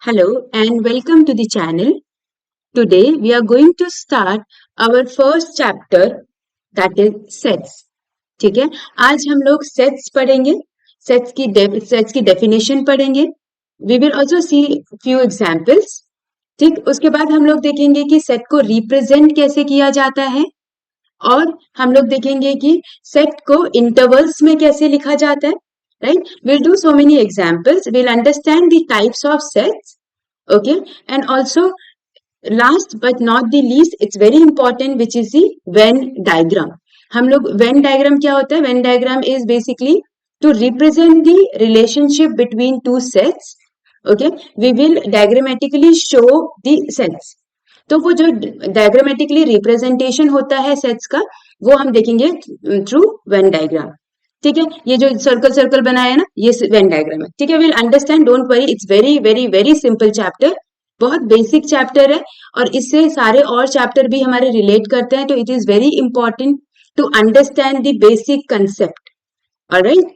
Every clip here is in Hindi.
Hello and welcome to the channel. Today we are going to start our first chapter that is sets. ठीक है, आज हम लोग sets पढ़ेंगे, sets की definition पढ़ेंगे. We will also see few examples. ठीक, उसके बाद हम लोग देखेंगे कि set को represent कैसे किया जाता है और हम लोग देखेंगे कि set को intervals में कैसे लिखा जाता है. Right? We'll do so many examples. We'll understand the types of sets. Okay, and also last but not the least, it's very important, which is the Venn diagram. हम लोग Venn diagram क्या होता है? Venn diagram is basically to represent the relationship between two sets. Okay, we will diagrammatically show the sets. तो वो जो diagrammatically representation होता है sets का, वो हम देखेंगे through Venn diagram. ठीक है, ये जो सर्कल सर्कल बनाया है ना, ये वेन डायग्राम है. ठीक है, will understand, don't worry, it's very very very simple chapter, बहुत बेसिक चैप्टर है और इससे सारे और चैप्टर भी हमारे रिलेट करते हैं. तो it is very important to understand the basic concept. Alright,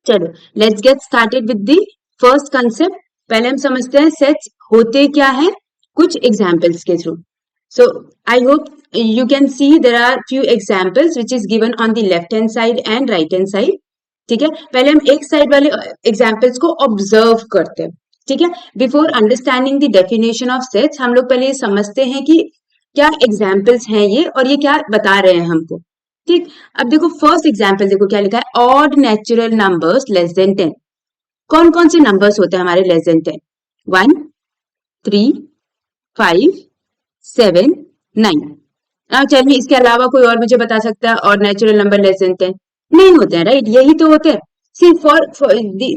चलो let's get started with the first concept. पहले हम समझते हैं सेट्स होते क्या है कुछ एग्जाम्पल्स के through. So I hope you can see there are few examples which is given on the left hand side and right hand side. ठीक है, पहले हम एक साइड वाले एग्जाम्पल्स को ऑब्जर्व करते हैं. ठीक है, before understanding the definition of sets हम लोग पहले ये समझते हैं कि क्या एग्जाम्पल्स हैं ये और ये क्या बता रहे हैं हमको. ठीक, अब देखो फर्स्ट एग्जाम्पल देखो क्या लिखा है, odd natural numbers less than 10. कौन कौन से नंबर्स होते हैं हमारे लेस देन 10? 1, 3, 5, 7, 9. चलिए इसके अलावा कोई और मुझे बता सकता है और नेचुरल नंबर लेस देन 10? नहीं होते हैं, राइट? यही तो होते हैं. सी फॉर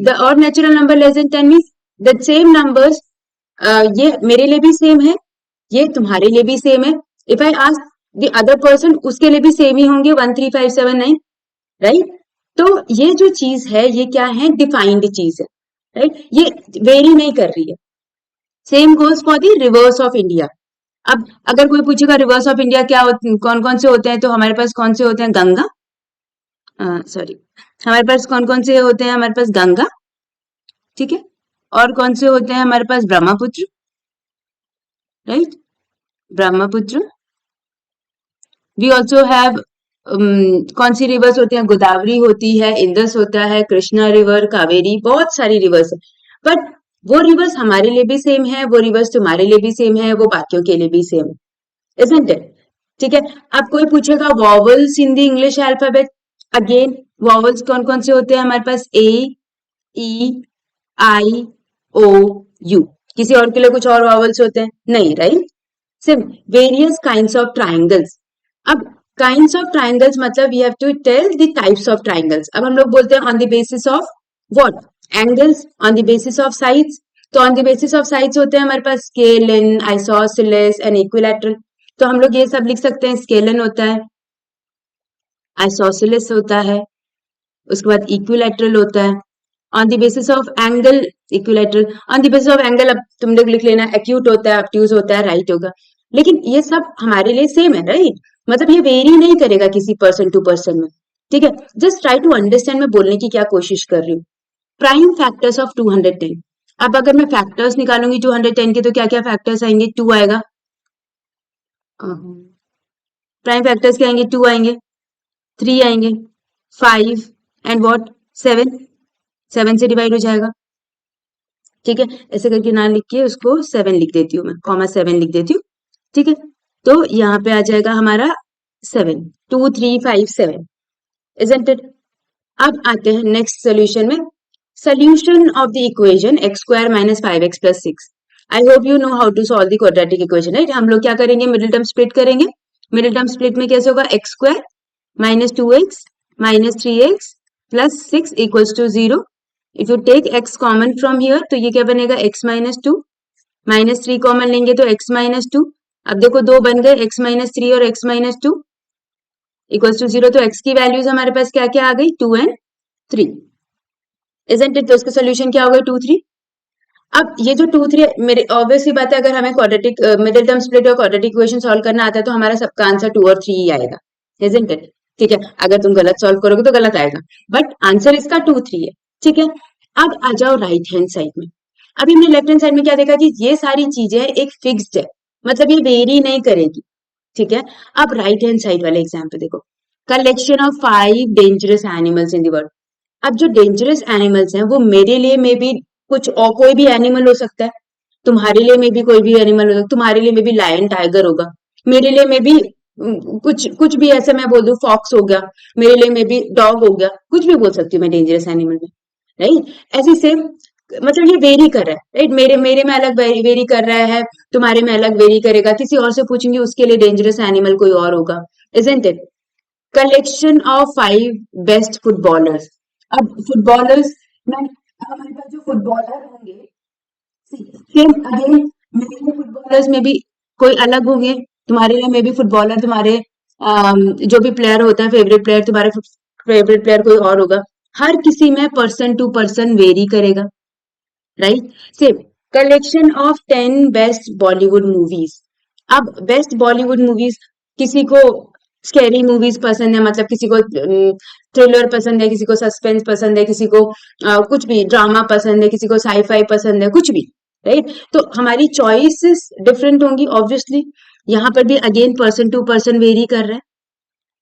द और natural number less than 10 means the same numbers, ये मेरे लिए भी सेम है, ये तुम्हारे लिए भी सेम है. If I ask the other person, उसके लिए भी सेम ही होंगे, 1, 3, 5, 7, 9, राइट? तो ये जो चीज है ये क्या है? डिफाइंड चीज है, राइट? ये वेरी नहीं कर रही है. Same goes for the reverse of India. अब अगर कोई पूछेगा रिवर्स ऑफ इंडिया क्या कौन कौन से होते हैं, तो हमारे पास कौन से होते हैं? गंगा, सॉरी, हमारे पास कौन कौन से होते हैं? हमारे पास गंगा, ठीक है, और कौन से होते हैं हमारे पास? Brahmaputra, right? Brahmaputra. We also have कौन सी रिवर्स होते हैं? गोदावरी होती है, इंदस होता है, कृष्णा रिवर, कावेरी, बहुत सारी रिवर्स है. बट वो रिवर्स हमारे लिए भी सेम है, वो रिवर्स तुम्हारे लिए भी सेम है, वो बाकियों के लिए भी सेम है, isn't it? ठीक है, अब कोई पूछेगा vowels in the English alphabet. Again vowels कौन कौन से होते हैं हमारे पास? ए, ई, आई, ओ, यू. किसी और के लिए कुछ और वॉवल्स होते हैं? नहीं, राइट? सिर्फ वेरियस काइंड्स ऑफ ट्राइंगल्स. अब काइंड्स ऑफ ट्राइंगल्स मतलब we have to tell the types of triangles. अब हम लोग बोलते हैं on the basis of what? Angles. On the basis of sides. तो on the basis of sides होते हैं हमारे पास स्केलन, आइसोसेलेस एंड इक्विलैटरल. तो हम लोग ये सब लिख सकते हैं. स्केलन होता है, आइसोसेलेस होता है, उसके बाद इक्विलैटरल होता है. On the basis of angle equilateral. On the basis of angle अब तुम लोग लिख लेना, एक्यूट होता है, ऑब्ट्यूज होता है, राइट होगा. लेकिन ये सब हमारे लिए सेम है, राइट? मतलब ये वेरी नहीं करेगा किसी पर्सन टू पर्सन में. ठीक है, जस्ट ट्राई टू अंडरस्टैंड मैं बोलने की क्या कोशिश कर रही हूँ. Prime factors of 210. अब अगर मैं फैक्टर्स निकालूंगी 210 के, तो क्या क्या फैक्टर्स आएंगे? 2 आएगा. प्राइम फैक्टर्स क्या आएंगे? 2 आएंगे, 3 आएंगे, 5 एंड व्हाट? 7. 7 से डिवाइड हो जाएगा. ठीक है, ऐसे करके ना लिख के उसको 7 लिख देती हूँ मैं, कॉमा 7 लिख देती हूँ. ठीक है, तो यहाँ पे आ जाएगा हमारा 7. 2, 3, 5, 7, isn't it? अब आते हैं नेक्स्ट सोल्यूशन में. Solution of the equation x square minus 5x plus 6. I hope you know how to solve the quadratic equation, right? हम लोग क्या करेंगे? मिडिल टर्म स्प्लिट करेंगे. मिडिल टर्म स्प्लिट में कैसे होगा? x square minus 2x minus 3x plus 6 equals to 0. If you take x common from here, तो ये क्या बनेगा? x minus 2 minus 3 कॉमन लेंगे तो x minus 2. अब देखो 2 बन गए, x minus 3 और x minus 2 equals to 0. तो x की वैल्यूज हमारे पास क्या क्या आ गई? 2 and 3. Isn't it? तो इसका सोल्यूशन क्या होगा? 2, 3. अब ये जो 2, 3 मेरे ऑब्वियसली बात है, अगर हमें क्वाड्रेटिक मिडिल टर्म स्प्लिट और क्वाड्रेटिक इक्वेशन सॉल्व करना आता है तो हमारा सबका आंसर 2 और 3 ही आएगा. Isn't it? ठीक है, अगर तुम गलत सॉल्व करोगे तो गलत आएगा, बट आंसर इसका 2, 3 है. ठीक है, अब आ जाओ राइट हैंड साइड में. अभी हमने लेफ्ट हैंड साइड में क्या देखा कि ये सारी चीजें एक फिक्स्ड है, मतलब ये वेरी नहीं करेगी, ठीक है। अब राइट हैंड साइड वाले एग्जाम्पल देखो, collection of 5 dangerous animals in the world. अब जो डेंजरस एनिमल्स हैं वो मेरे लिए में भी कुछ और कोई भी एनिमल हो सकता है, तुम्हारे लिए में भी कोई भी एनिमल हो सकता है, तुम्हारे लिए में भी लायन टाइगर होगा, मेरे लिए में भी कुछ कुछ भी ऐसे मैं बोल दूं फॉक्स हो गया, मेरे लिए में भी डॉग हो गया, कुछ भी बोल सकती हूँ मैं डेंजरस एनिमल में, राइट। ऐसे सेम मतलब ये वेरी कर रहा है, राइट, मेरे मेरे में अलग वेरी कर रहा है, तुम्हारे में अलग वेरी करेगा, किसी और से पूछेंगे उसके लिए डेंजरस एनिमल कोई और होगा, isn't it. Collection of 5 best footballers. अब फुटबॉलर्स में हमारे पास जो फुटबॉलर होंगे, सेम अगेन मेरे लिए फुटबॉलर्स में भी कोई अलग होंगे, तुम्हारे लिए में भी फुटबॉलर, तुम्हारे जो भी प्लेयर होता है फेवरेट प्लेयर, तुम्हारे फेवरेट प्लेयर कोई और होगा, हर किसी में पर्सन टू पर्सन वेरी करेगा, right. Same collection of 10 best Bollywood movies. अब बेस्ट बॉलीवुड मूवीज, किसी को स्कैरी मूवीज पसंद है, मतलब किसी को थ्रिलर पसंद है, किसी को सस्पेंस पसंद है, किसी को कुछ भी ड्रामा पसंद है, किसी को साईफाई पसंद है, कुछ भी, राइट। तो हमारी चॉइसेस डिफरेंट होंगी ऑब्वियसली, यहाँ पर भी again person to person vary कर रहा है,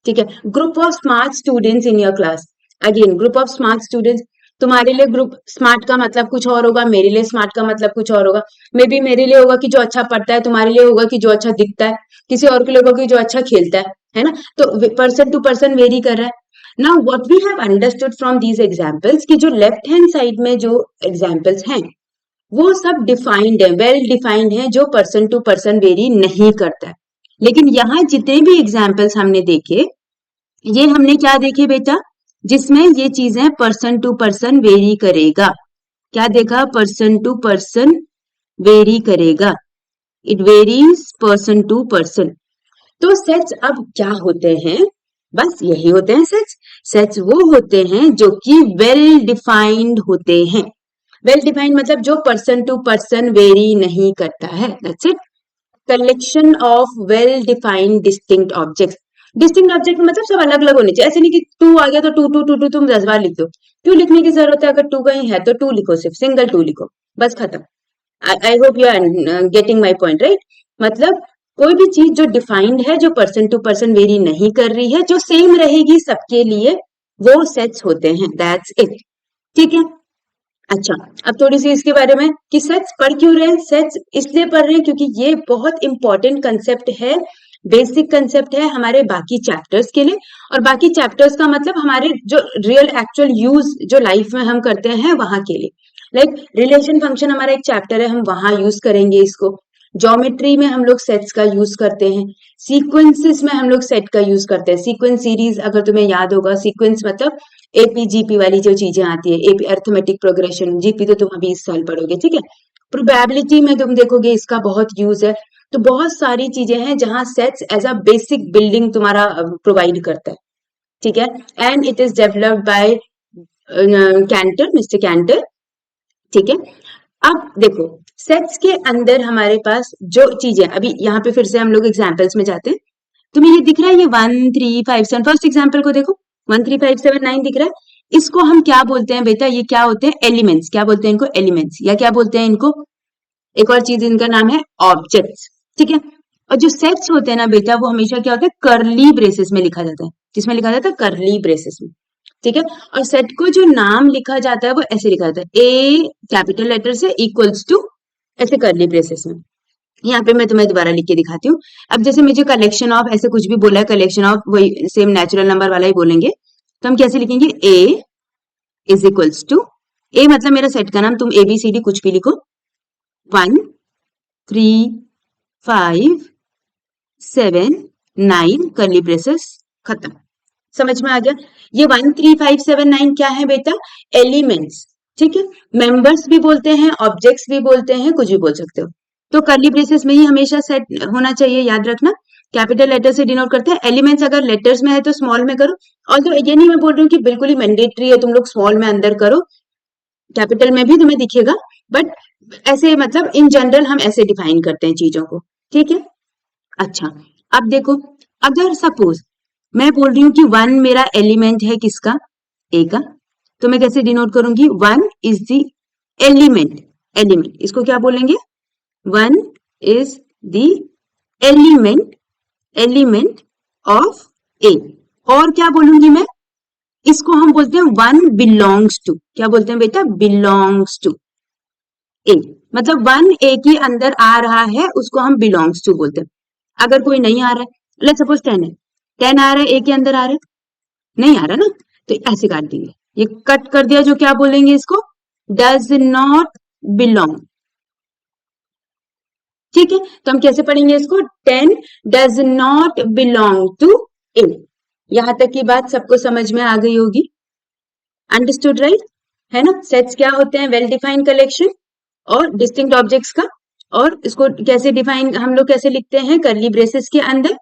ठीक है। Group of smart students in your class. Again group of smart students, तुम्हारे लिए ग्रुप स्मार्ट का मतलब कुछ और होगा, मेरे लिए स्मार्ट का मतलब कुछ और होगा, मे बी मेरे लिए होगा कि जो अच्छा पढ़ता है, तुम्हारे लिए होगा कि जो अच्छा दिखता है, किसी और के लिए होगा कि जो अच्छा खेलता है ना। तो पर्सन टू पर्सन वेरी कर रहा है। Now what we have understood from these examples कि जो लेफ्ट हैंड साइड में जो एग्जांपल्स हैं वो सब डिफाइंड है, वेल डिफाइंड है, जो पर्सन टू पर्सन वेरी नहीं करता है। लेकिन यहाँ जितने भी एग्जाम्पल्स हमने देखे, ये हमने क्या देखे बेटा, जिसमें ये चीजें पर्सन टू पर्सन वेरी करेगा। क्या देखा? पर्सन टू पर्सन वेरी करेगा, it varies person to person. तो सेट्स अब क्या होते हैं? बस यही होते हैं सेट्स। सेट्स वो होते हैं जो कि वेल डिफाइंड होते हैं। वेल डिफाइंड मतलब जो पर्सन टू पर्सन वेरी नहीं करता है, that's it. Collection of well defined distinct objects. Distinct object मतलब सब अलग अलग होने चाहिए, ऐसे नहीं कि टू आ गया तो टू टू टू टू तुम 10 बार लिख दो। क्यों लिखने की जरूरत है? अगर टू कहीं है तो टू लिखो, सिर्फ सिंगल टू लिखो, बस खत्म। I hope you are getting my point, right. मतलब कोई भी चीज जो डिफाइंड है, जो पर्सन टू पर्सन वेरी नहीं कर रही है, जो सेम रहेगी सबके लिए, वो सेट्स होते हैं, दैट्स इट, ठीक है। अच्छा, अब थोड़ी सी इसके बारे में कि सेट्स पढ़ क्यों रहे हैं। सेट्स इसलिए पढ़ रहे हैं क्योंकि ये बहुत इंपॉर्टेंट कंसेप्ट है, बेसिक कंसेप्ट है हमारे बाकी चैप्टर्स के लिए। और बाकी चैप्टर्स का मतलब हमारे जो रियल एक्चुअल यूज जो लाइफ में हम करते हैं वहां के लिए। लाइक रिलेशन फंक्शन हमारा एक चैप्टर है, हम वहां यूज करेंगे इसको। ज्योमेट्री में हम लोग सेट्स का यूज करते हैं, सीक्वेंसेस में हम लोग सेट का यूज करते हैं। सीक्वेंस सीरीज अगर तुम्हें याद होगा, सीक्वेंस मतलब एपी जीपी वाली जो चीजें आती है, एपी अर्थमेटिक प्रोग्रेशन, जीपी तो तुम अभी इस साल पढ़ोगे, ठीक है। प्रोबेबिलिटी में तुम देखोगे इसका बहुत यूज है। तो बहुत सारी चीजें हैं जहां sets as a basic building तुम्हारा प्रोवाइड करता है, ठीक है। And it is developed by Cantor, mister Cantor, ठीक है। अब देखो सेट्स के अंदर हमारे पास जो चीजें, अभी यहाँ पे फिर से हम लोग एग्जाम्पल्स में जाते हैं। तुम्हें ये दिख रहा है, ये 1 3 5 7, फर्स्ट एग्जाम्पल को देखो, 1 3 5 7 9 दिख रहा है। इसको हम क्या बोलते हैं बेटा? ये क्या होते हैं? एलिमेंट्स। क्या बोलते हैं इनको? एलिमेंट्स। या क्या बोलते हैं इनको? एक और चीज इनका नाम है ऑब्जेक्ट्स, ठीक है। और जो सेट्स होते हैं ना बेटा, वो हमेशा क्या होता है? करली ब्रेसेस में लिखा जाता है। किसमें लिखा जाता है? करली ब्रेसेस में, ठीक है। और सेट को जो नाम लिखा जाता है वो ऐसे लिखा जाता है, ए कैपिटल लेटर से इक्वल्स टू, ऐसे करली ब्रेसेस में। यहाँ पे मैं तुम्हें दोबारा लिख के दिखाती हूँ। अब जैसे मुझे कलेक्शन ऑफ ऐसे कुछ भी बोला है, कलेक्शन ऑफ वही सेम नेचुरल नंबर वाला ही बोलेंगे, तो हम कैसे लिखेंगे? ए इज इक्वल्स टू, ए मतलब मेरा सेट का नाम, तुम ABCD कुछ भी लिखो, 1 3 5 7 9 करली ब्रेसेस, खत्म। समझ में आ गया? ये 1 3 5 7 9 क्या है बेटा? एलिमेंट्स, ठीक है। मेंबर्स भी बोलते हैं, ऑब्जेक्ट्स भी बोलते हैं, कुछ भी बोल सकते हो। तो कर्ली ब्रेसेस में ही हमेशा सेट होना चाहिए, याद रखना। कैपिटल लेटर से डिनोट करते हैं। एलिमेंट्स अगर लेटर्स में है तो स्मॉल में करो। और तो ये नहीं मैं बोल रही हूँ कि बिल्कुल ही मैंडेटरी है तुम लोग स्मॉल में अंदर करो, कैपिटल में भी तुम्हें दिखेगा, बट ऐसे मतलब इन जनरल हम ऐसे डिफाइन करते हैं चीजों को, ठीक है। अच्छा, अब देखो, अगर सपोज मैं बोल रही हूँ कि 1 मेरा एलिमेंट है, किसका? ए का, तो मैं कैसे डिनोट करूंगी? 1 इज द एलिमेंट, एलिमेंट, इसको क्या बोलेंगे? 1 इज द एलिमेंट ऑफ ए। और क्या बोलूंगी मैं? इसको हम बोलते हैं 1 बिलोंग्स टू, क्या बोलते हैं बेटा? बिलोंग्स टू ए। मतलब 1 ए के अंदर आ रहा है, उसको हम बिलोंग्स टू बोलते हैं। अगर कोई नहीं आ रहा है, लेट्स सपोज 10 है, 10 आ रहा है, ए के अंदर आ रहा है, नहीं आ रहा ना, तो ऐसे काट देंगे, ये कट कर दिया, जो क्या बोलेंगे इसको? Does not belong. ठीक है, तो हम कैसे पढ़ेंगे इसको? 10 डज नॉट बिलोंग टू ए। यहां तक की बात सबको समझ में आ गई होगी, अंडरस्टूड राइट? है ना? सेट्स क्या होते हैं? वेल डिफाइंड कलेक्शन और डिस्टिंक्ट ऑब्जेक्ट्स का। और इसको कैसे डिफाइन हम लोग कैसे लिखते हैं? कर्ली ब्रेसेस के अंदर,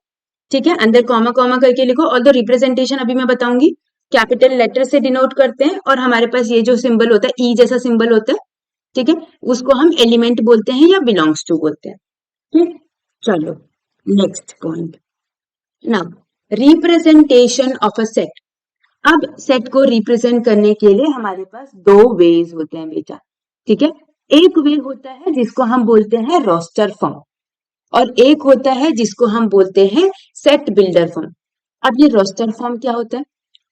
ठीक है, अंदर कॉमा कॉमा करके लिखो। और द रिप्रेजेंटेशन अभी मैं बताऊंगी, कैपिटल लेटर से डिनोट करते हैं, और हमारे पास ये जो सिंबल होता है, ई जैसा सिंबल होता है, ठीक है, उसको हम एलिमेंट बोलते हैं या बिलोंग्स टू बोलते हैं। ठीक, चलो next point. Now representation of a set. अब सेट को रिप्रेजेंट करने के लिए हमारे पास दो वेज होते हैं बेटा, ठीक है। एक वे होता है जिसको हम बोलते हैं रोस्टर फॉर्म, और एक होता है जिसको हम बोलते हैं सेट बिल्डर फॉर्म। अब ये रोस्टर फॉर्म क्या होता है?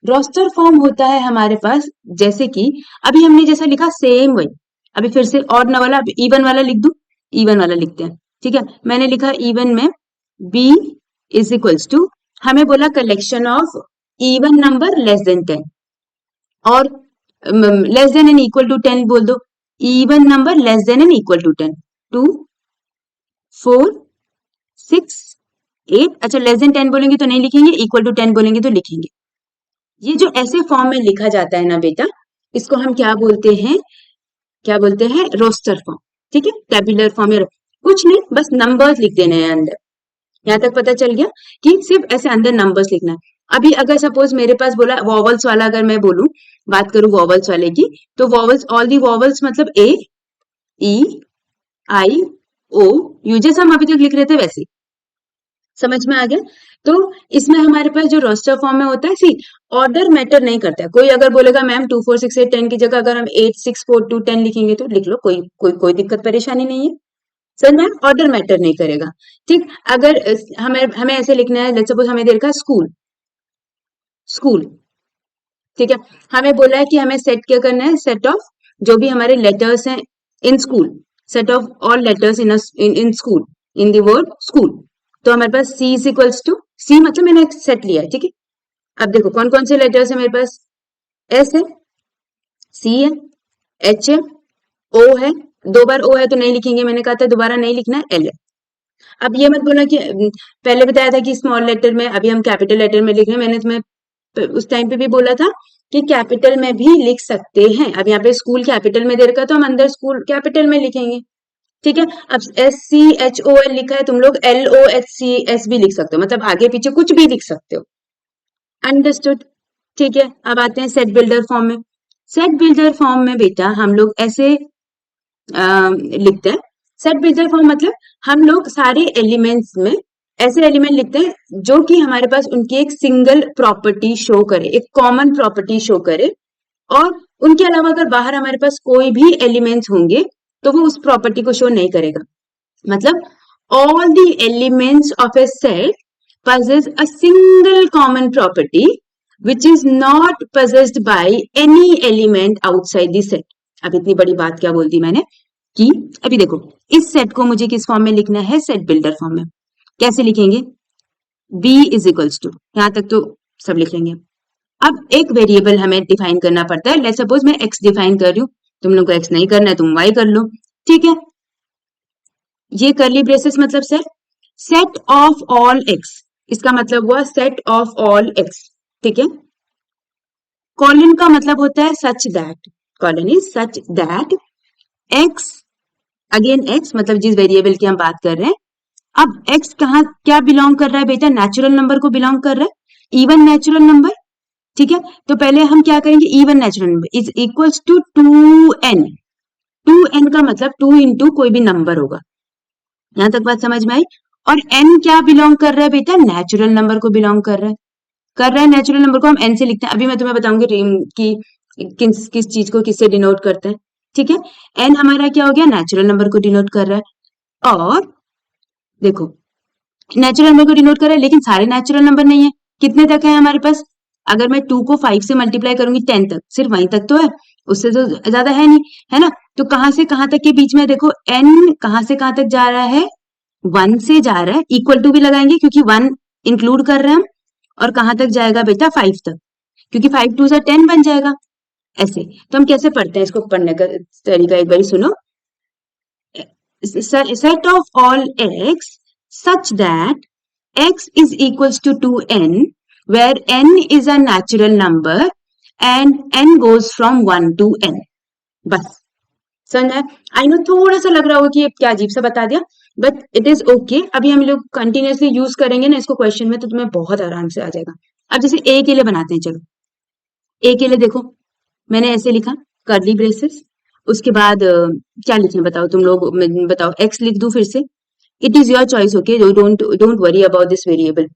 रोस्टर फॉर्म होता है हमारे पास, जैसे कि अभी हमने जैसा लिखा सेम वही, अभी फिर से ऑड न वाला इवन वाला लिख दूं, इवन वाला लिखते हैं, ठीक है। मैंने लिखा इवन में b इज इक्वल्स टू, हमें बोला collection of even number less than 10, और less than and equal to 10 बोल दो, even number less than and equal to 10, 2 4 6 8। अच्छा, लेस देन 10 बोलेंगे तो नहीं लिखेंगे, इक्वल टू 10 बोलेंगे तो लिखेंगे। ये जो ऐसे फॉर्म में लिखा जाता है ना बेटा, इसको हम क्या बोलते हैं? क्या बोलते हैं? रोस्टर फॉर्म, ठीक है, टेबुलर फॉर्म। कुछ नहीं, बस नंबर्स लिख देने हैं अंदर। यहाँ तक पता चल गया कि सिर्फ ऐसे अंदर नंबर्स लिखना है। अभी अगर सपोज मेरे पास बोला वॉवल्स वाला, अगर मैं बोलूं, बात करूं वॉवल्स वाले की, तो वॉवल्स, ऑल दी वॉवल्स मतलब ए, ई, आई, ओ, यू, जैसे हम अभी तक लिख रहे थे वैसे। समझ में आ गया? तो इसमें हमारे पास जो रोस्टर फॉर्म में होता है, सी ऑर्डर मैटर नहीं करता है। कोई अगर बोलेगा मैम 2 4 6 8 10 की जगह अगर हम 8 6 4 2 10 लिखेंगे तो लिख लो, कोई दिक्कत परेशानी नहीं है सर। मैम ऑर्डर मैटर नहीं करेगा, ठीक। अगर हमें ऐसे लिखना है, लेट्स सपोज हमें दे रखा है स्कूल, स्कूल, ठीक है, हमें बोला है कि हमें सेट क्या करना है? सेट ऑफ जो भी हमारे लेटर्स हैं in school, set of all letters in school, in the word school. तो हमारे पास सी इज इक्वल्स टू, सी मतलब मैंने एक सेट लिया है, ठीक है। अब देखो कौन कौन से लेटर्स है मेरे पास? एस है, सी है, एच है, ओ है, 2 बार ओ है तो नहीं लिखेंगे, मैंने कहा था दोबारा नहीं लिखना है, एल है। अब ये मत बोलना कि पहले बताया था कि स्मॉल लेटर में, अभी हम कैपिटल लेटर में लिख रहे हैं। मैंने तुम्हें उस टाइम पे भी बोला था कि कैपिटल में भी लिख सकते हैं। अब यहाँ पे स्कूल कैपिटल में दे रखा है तो हम अंदर स्कूल कैपिटल में लिखेंगे, ठीक है। अब SCHOL लिखा है, तुम लोग LOHCS भी लिख सकते हो, मतलब आगे पीछे कुछ भी लिख सकते हो, अंडरस्टूड? ठीक है, अब आते हैं सेट बिल्डर फॉर्म में। सेट बिल्डर फॉर्म में बेटा हम लोग ऐसे लिखते हैं। सेट बिल्डर फॉर्म मतलब हम लोग सारे एलिमेंट्स में ऐसे एलिमेंट लिखते हैं जो कि हमारे पास उनकी एक सिंगल प्रॉपर्टी शो करे, एक कॉमन प्रॉपर्टी शो करे, और उनके अलावा अगर बाहर हमारे पास कोई भी एलिमेंट्स होंगे तो वो उस प्रॉपर्टी को शो नहीं करेगा। मतलब all the elements of A set possess a single common property which is not possessed by any element outside the set। अब इतनी बड़ी बात क्या बोल दी मैंने कि अभी देखो इस सेट को मुझे किस फॉर्म में लिखना है? सेट बिल्डर फॉर्म में। कैसे लिखेंगे? b इज इक्वल्स टू, यहां तक तो सब लिख लेंगे। अब एक वेरिएबल हमें डिफाइन करना पड़ता है। लेट्स सपोज मैं x डिफाइन कर रही हूं, तुम लोग को x नहीं करना है, तुम y कर लो, ठीक है। ये कर्ली ब्रेसेस मतलब सेट ऑफ ऑल x, इसका मतलब हुआ सेट ऑफ ऑल x, ठीक है। कॉलन का मतलब होता है such that, colon is such that x, again x मतलब जिस वेरिएबल की हम बात कर रहे हैं। अब x कहाँ क्या बिलोंग कर रहा है बेटा? नेचुरल नंबर को बिलोंग कर रहा है, इवन नेचुरल नंबर, ठीक है। तो पहले हम क्या करेंगे? Even natural number is equals to 2n। 2n का मतलब 2 इंटू कोई भी नंबर होगा। यहां तक बात समझ में आई? और n क्या बिलोंग कर रहा है बेटा? नेचुरल नंबर को बिलोंग कर रहा है नेचुरल नंबर को हम n से लिखते हैं। अभी मैं तुम्हें बताऊंगी कि किस चीज को किससे डिनोट करते हैं। ठीक है। n हमारा क्या हो गया, नेचुरल नंबर को डिनोट कर रहा है। और देखो नेचुरल नंबर को डिनोट कर रहा है, लेकिन सारे नेचुरल नंबर नहीं है। कितने तक है हमारे पास, अगर मैं 2 को 5 से मल्टीप्लाई करूंगी 10 तक, सिर्फ वहीं तक तो है, उससे तो ज्यादा है नहीं, है ना। तो कहां से कहां तक के बीच में देखो, n कहां से कहां तक जा रहा है, 1 से जा रहा है, इक्वल टू भी लगाएंगे क्योंकि 1 इंक्लूड कर रहे हैं हम। और कहां तक जाएगा बेटा, 5 तक, क्योंकि 5 2 10 बन जाएगा। ऐसे तो हम कैसे पढ़ते हैं, इसको पढ़ने का तरीका एक बार सुनो। set of all x such that x is equals to 2n, where n is a natural number and n goes from 1 to n. बस समझ आया। आई नो थोड़ा सा लग रहा होगा कि ये क्या अजीब सा बता दिया, बट इट इज ओके। अभी हम लोग कंटिन्यूअसली यूज करेंगे ना इसको क्वेश्चन में, तो तुम्हें बहुत आराम से आ जाएगा। अब जैसे ए के लिए बनाते हैं, चलो ए के लिए देखो मैंने ऐसे लिखा कर्ली ब्रेसेस, उसके बाद क्या लिखें बताओ तुम लोग, बताओ, एक्स लिख दूं फिर से, it is your choice, okay, don't worry about this variable,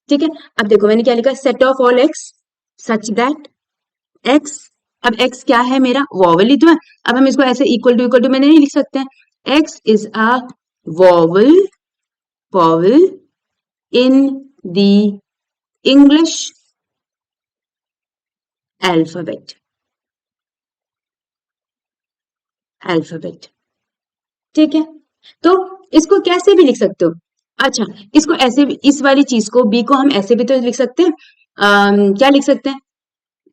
ठीक है। अब देखो मैंने क्या लिखा, set of all x such that x, अब एक्स क्या है मेरा, वॉवल ही तो है। अब हम इसको ऐसे इक्वल टू मैंने नहीं लिख सकते हैं, x is a vowel in the English alphabet, ठीक है। तो इसको कैसे भी लिख सकते हो। अच्छा, इसको ऐसे भी, इस वाली चीज को बी को हम ऐसे भी तो लिख सकते हैं, क्या लिख सकते हैं,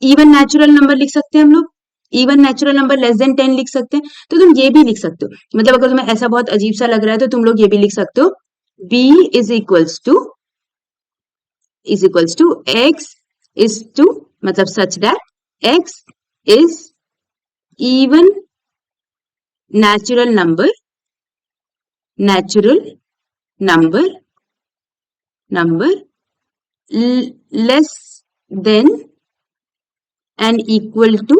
इवन नेचुरल नंबर लिख सकते हैं हम लोग, even natural number less than 10 लिख सकते हैं। तो तुम ये भी लिख सकते हो, मतलब अगर तुम्हें ऐसा बहुत अजीब सा लग रहा है तो तुम लोग ये भी लिख सकते हो, b is equals to x is two, मतलब such that x is even natural number less than and equal to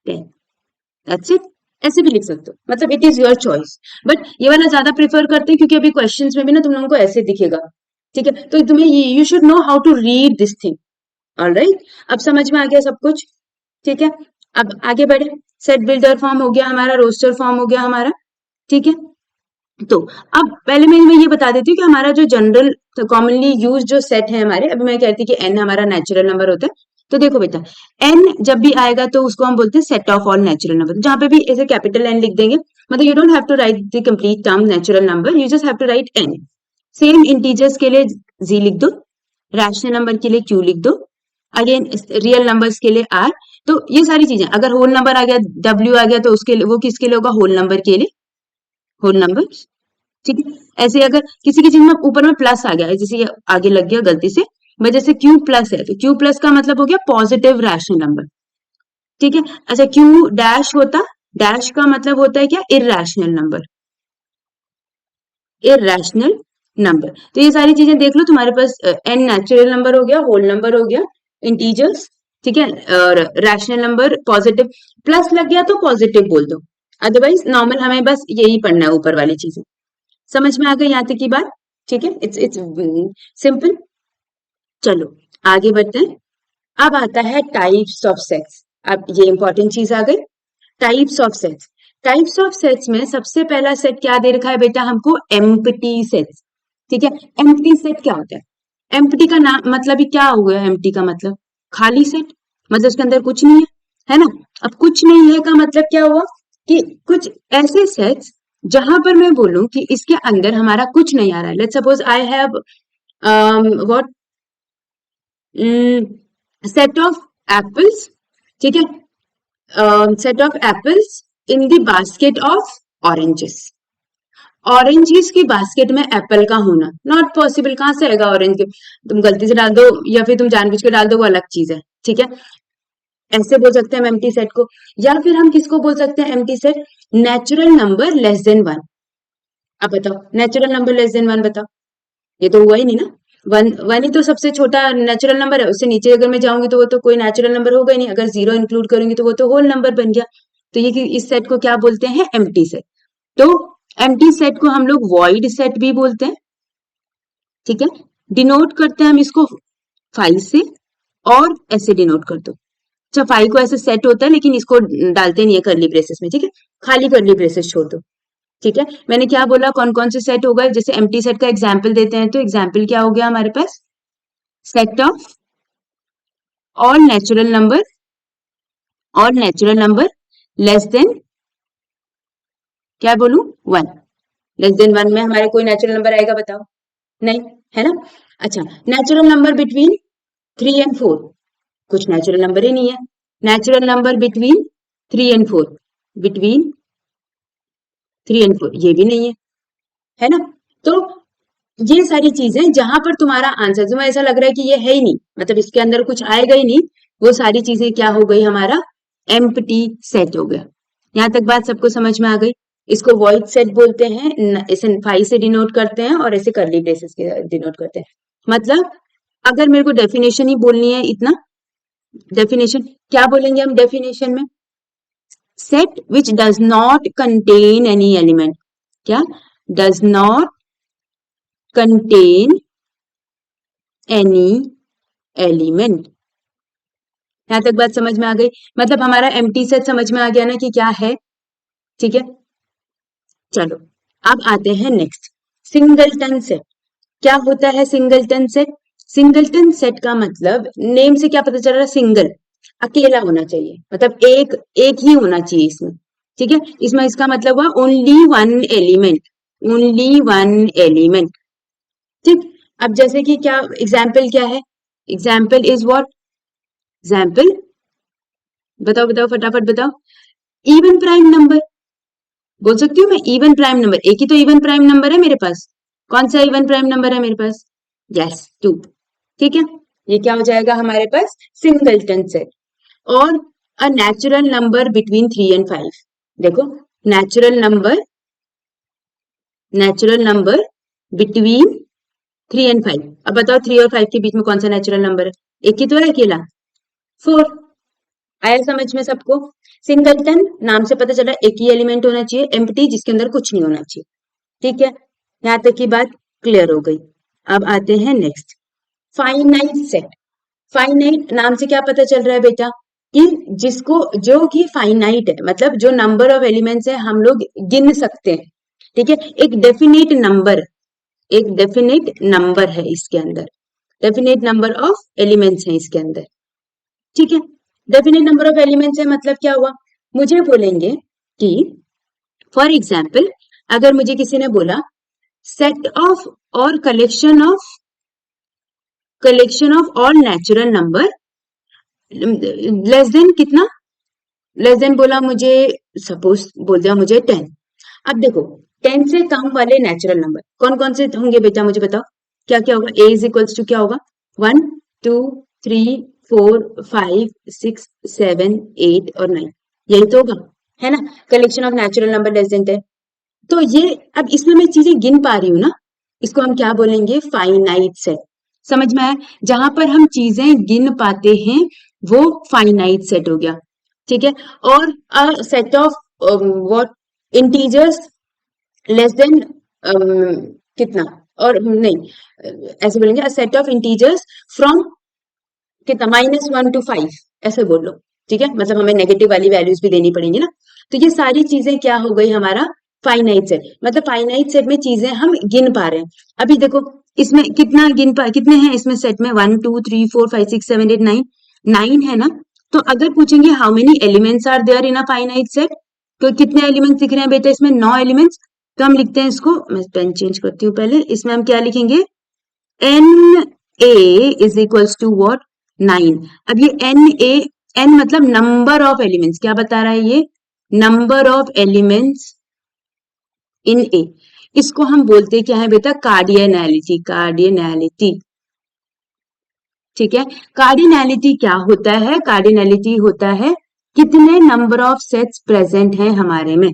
10, that's it। ऐसे भी लिख सकते हो, मतलब it is your choice, but ये वाला ज्यादा प्रेफर करते हैं क्योंकि अभी क्वेश्चंस में भी ना तुम लोगों को ऐसे दिखेगा, ठीक है। तो तुम्हें you should know how to read this thing, alright. अब समझ में आ गया सब कुछ, ठीक है। अब आगे बढ़े, सेट बिल्डर फॉर्म हो गया हमारा, रोस्टर फॉर्म हो गया हमारा, ठीक है। तो अब पहले मैं ये बता देती हूँ कि हमारा जो जनरल कॉमनली यूज जो सेट है हमारे, अभी मैं कहती कि एन हमारा नेचुरल नंबर होता है, तो देखो बेटा एन जब भी आएगा तो उसको हम बोलते हैं set of all natural number, जहां पे भी ऐसे कैपिटल एन लिख देंगे, मतलब you don't have to write the complete term natural number, you just have to write N. Same integers के लिए जी लिख दो, रैशनल नंबर के लिए क्यू लिख दो, अगेन रियल नंबर्स के लिए आर। तो ये सारी चीजें, अगर होल नंबर आ गया, डब्ल्यू आ गया, तो उसके लिए वो किसके लिए होगा, होल नंबर के लिए, होल नंबर, ठीक है। ऐसे अगर किसी की चीज में ऊपर में प्लस आ गया, जैसे ये आगे लग गया गलती से, मैं जैसे क्यू प्लस है तो क्यू प्लस का मतलब हो गया पॉजिटिव रैशनल नंबर, ठीक है। अच्छा क्यू डैश होता, डैश का मतलब होता है क्या, इररैशनल नंबर, इररैशनल नंबर। तो ये सारी चीजें देख लो, तुम्हारे पास एन नेचुरल नंबर हो गया, होल नंबर हो गया, इंटीजर्स, ठीक है, और रैशनल नंबर पॉजिटिव, प्लस लग गया तो पॉजिटिव बोल दो, अदरवाइज नॉर्मल हमें बस यही पढ़ना है ऊपर वाली चीजें। समझ में आ गई यहाँ तक की बात, ठीक है, इट्स सिंपल। चलो आगे बढ़ते हैं। अब आता है टाइप्स ऑफ सेट्स, अब ये इंपॉर्टेंट चीज आ गई, types of sets. Types of sets में सबसे पहला सेट क्या दे रखा है बेटा हमको, एम्प्टी सेट्स, ठीक है। एम्प्टी सेट क्या होता है, एम्प्टी का नाम मतलब ही क्या हो गया, एम्प्टी का मतलब खाली सेट, मतलब उसके अंदर कुछ नहीं है ना। अब कुछ नहीं है का मतलब क्या हुआ, कि कुछ ऐसे सेट्स जहां पर मैं बोलूं कि इसके अंदर हमारा कुछ नहीं आ रहा है। Let's suppose I have what, set of apples, ठीक है, set of apples in the basket of oranges, oranges की बास्केट में एप्पल का होना नॉट पॉसिबल, कहां से आएगा ऑरेंज के, तुम गलती से डाल दो या फिर तुम जानबूझ के डाल दो, वो अलग चीज है, ठीक है। ऐसे बोल सकते हैं हम एम्प्टी सेट को, या फिर हम किसको बोल सकते हैं empty set, natural number less then 1। अब बताओ नेचुरल नंबर लेस देन 1 बताओ, ये तो हुआ ही नहीं ना, वन ही तो सबसे छोटा नेचुरल नंबर है, उससे नीचे अगर मैं जाऊंगी तो वो तो कोई नेचुरल नंबर होगा ही नहीं, अगर जीरो इंक्लूड करूंगी तो वो तो होल नंबर बन गया। तो ये इस सेट को क्या बोलते हैं, एम्प्टी सेट। तो एम्प्टी सेट को हम लोग वॉइड सेट भी बोलते हैं, ठीक है। डिनोट करते हैं हम इसको 5 से, और ऐसे डिनोट कर दो, अच्छा, 5 को ऐसे सेट होता है लेकिन इसको डालते नहीं है कर्ली ब्रेसेस में, ठीक है, खाली कर्ली ब्रेसेस छोड़ दो, ठीक है। मैंने क्या बोला, कौन कौन से सेट हो गए, जैसे एम्प्टी सेट का एग्जाम्पल देते हैं, तो एग्जाम्पल क्या हो गया हमारे पास, set of all natural number less then, क्या बोलूं, 1, लेस देन 1 में हमारे कोई नेचुरल नंबर आएगा बताओ, नहीं, है ना। अच्छा, नेचुरल नंबर बिटवीन 3 एंड 4, कुछ नेचुरल नंबर ही नहीं है। Natural number between 3 and 4, between 3 and 4, ये भी नहीं है ना। तो ये सारी चीजें जहां पर तुम्हारा आंसर तुम्हें ऐसा लग रहा है कि ये है ही नहीं, मतलब इसके अंदर कुछ आएगा ही नहीं, वो सारी चीजें क्या हो गई, हमारा एम्प्टी सेट हो गया। यहां तक बात सबको समझ में आ गई। इसको वॉइड सेट बोलते हैं, इसे 5 से डिनोट करते हैं और ऐसे कर्ली ब्रेसेस के डिनोट करते हैं। मतलब अगर मेरे को डेफिनेशन ही बोलनी है इतना, डेफिनेशन क्या बोलेंगे हम डेफिनेशन में, set which does not contain any element, क्या, does not contain any element. यहां तक बात समझ में आ गई, मतलब हमारा एम्प्टी सेट समझ में आ गया ना कि क्या है, ठीक है। चलो अब आते हैं नेक्स्ट, सिंगलटन सेट। क्या होता है सिंगलटन सेट? सिंगलटन सेट का मतलब नेम से क्या पता चल रहा है, सिंगल, अकेला होना चाहिए, मतलब एक ही होना चाहिए इसमें, ठीक है। इसमें इसका मतलब हुआ only one element, only one element, ठीक। अब जैसे कि क्या एग्जाम्पल क्या है, एग्जाम्पल इज व्हाट, एग्जाम्पल बताओ बताओ फटाफट बताओ, इवन प्राइम नंबर, बोल सकती हूँ मैं इवन प्राइम नंबर, एक ही तो इवन प्राइम नंबर है मेरे पास, कौन सा इवन प्राइम नंबर है मेरे पास, यस 2, ठीक है। ये क्या हो जाएगा हमारे पास, सिंगलटन सेट। और a natural number between 3 and 5, देखो नेचुरल नंबर बिटवीन 3 एंड 5, अब बताओ 3 और 5 के बीच में कौन सा नेचुरल नंबर है, एक ही तो है अकेला, 4। आया समझ में सबको, सिंगलटन नाम से पता चला एक ही एलिमेंट होना चाहिए, एम्प्टी जिसके अंदर कुछ नहीं होना चाहिए, ठीक है। यहां तक की बात क्लियर हो गई। अब आते हैं नेक्स्ट, फाइनाइट सेट। फाइनाइट नाम से क्या पता चल रहा है बेटा, कि जिसको, जो कि फाइनाइट है, मतलब जो नंबर ऑफ एलिमेंट्स है हम लोग गिन सकते हैं, ठीक है। एक डेफिनेट नंबर, एक डेफिनेट नंबर है इसके अंदर, डेफिनेट नंबर ऑफ एलिमेंट्स है इसके अंदर, ठीक है। डेफिनेट नंबर ऑफ एलिमेंट्स है मतलब क्या हुआ, मुझे बोलेंगे कि फॉर एग्जाम्पल अगर मुझे किसी ने बोला सेट ऑफ और collection of all natural number less then कितना, लेस देन बोला मुझे, सपोज बोल दिया मुझे 10। अब देखो 10 से कम वाले नेचुरल नंबर कौन कौन से होंगे बेटा, मुझे बताओ क्या क्या होगा, a इज इक्वल्स टू क्या होगा, 1 2 3 4 5 6 7 8 और 9, यही तो होगा, है ना। Collection of natural number less than 10, तो ये अब इसमें मैं चीजें गिन पा रही हूँ ना, इसको हम क्या बोलेंगे, फाइनाइट सेट। समझ में आया, जहां पर हम चीजें गिन पाते हैं वो फाइनाइट सेट हो गया, ठीक है। और a set of what, integers less than कितना, और नहीं, ऐसे बोलेंगे सेट ऑफ इंटीजर्स फ्रॉम कितना, -1 to 5, ऐसे बोल लो, ठीक है। मतलब हमें नेगेटिव वाली वैल्यूज भी देनी पड़ेंगी ना, तो ये सारी चीजें क्या हो गई हमारा फाइनाइट सेट, मतलब फाइनाइट सेट में चीजें हम गिन पा रहे हैं। अभी देखो इसमें कितना कितने हैं इसमें सेट में, 1 2 3 4 5 6 7 8 9, 9 है ना। तो अगर पूछेंगे how many elements are there in a finite set, तो कितने एलिमेंट्स दिख रहे हैं बेटा इसमें, 9 एलिमेंट्स। तो हम लिखते हैं इसको, मैं पेन चेंज करती हूँ पहले, इसमें हम क्या लिखेंगे, n A is equals to what, 9। अब ये एन मतलब नंबर ऑफ एलिमेंट्स, क्या बता रहा है ये, नंबर ऑफ एलिमेंट्स इन ए, इसको हम बोलते क्या है बेटा, कार्डियनैलिटी, कार्डियनैलिटी, ठीक है। कार्डिनैलिटी क्या होता है, कार्डिनैलिटी होता है कितने नंबर ऑफ सेट्स प्रेजेंट हैं हमारे में,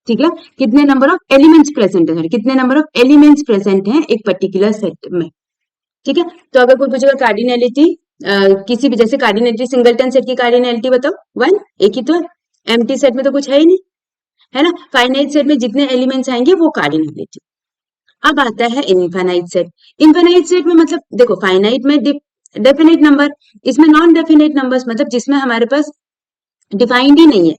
ठीक है, कितने नंबर ऑफ एलिमेंट्स प्रेजेंट है, कितने नंबर ऑफ एलिमेंट्स प्रेजेंट हैं एक पर्टिकुलर सेट में, ठीक है। तो अगर कोई पूछेगा कार्डिनैलिटी किसी भी, जैसे कार्डिनैलिटी सिंगलटन सेट की कार्डिनैलिटी बताओ, 1, एक ही तो है, एम्प्टी सेट में तो कुछ है ही नहीं, है ना। फाइनाइट सेट में जितने एलिमेंट्स आएंगे वो कार्डिनैलिटी। अब आता है इनफाइनाइट सेट। इनफाइनाइट सेट में मतलब देखो फाइनाइट में डेफिनेट नंबर, इसमें नॉन डेफिनेट नंबर्स मतलब जिसमें हमारे पास डिफाइंड ही नहीं है।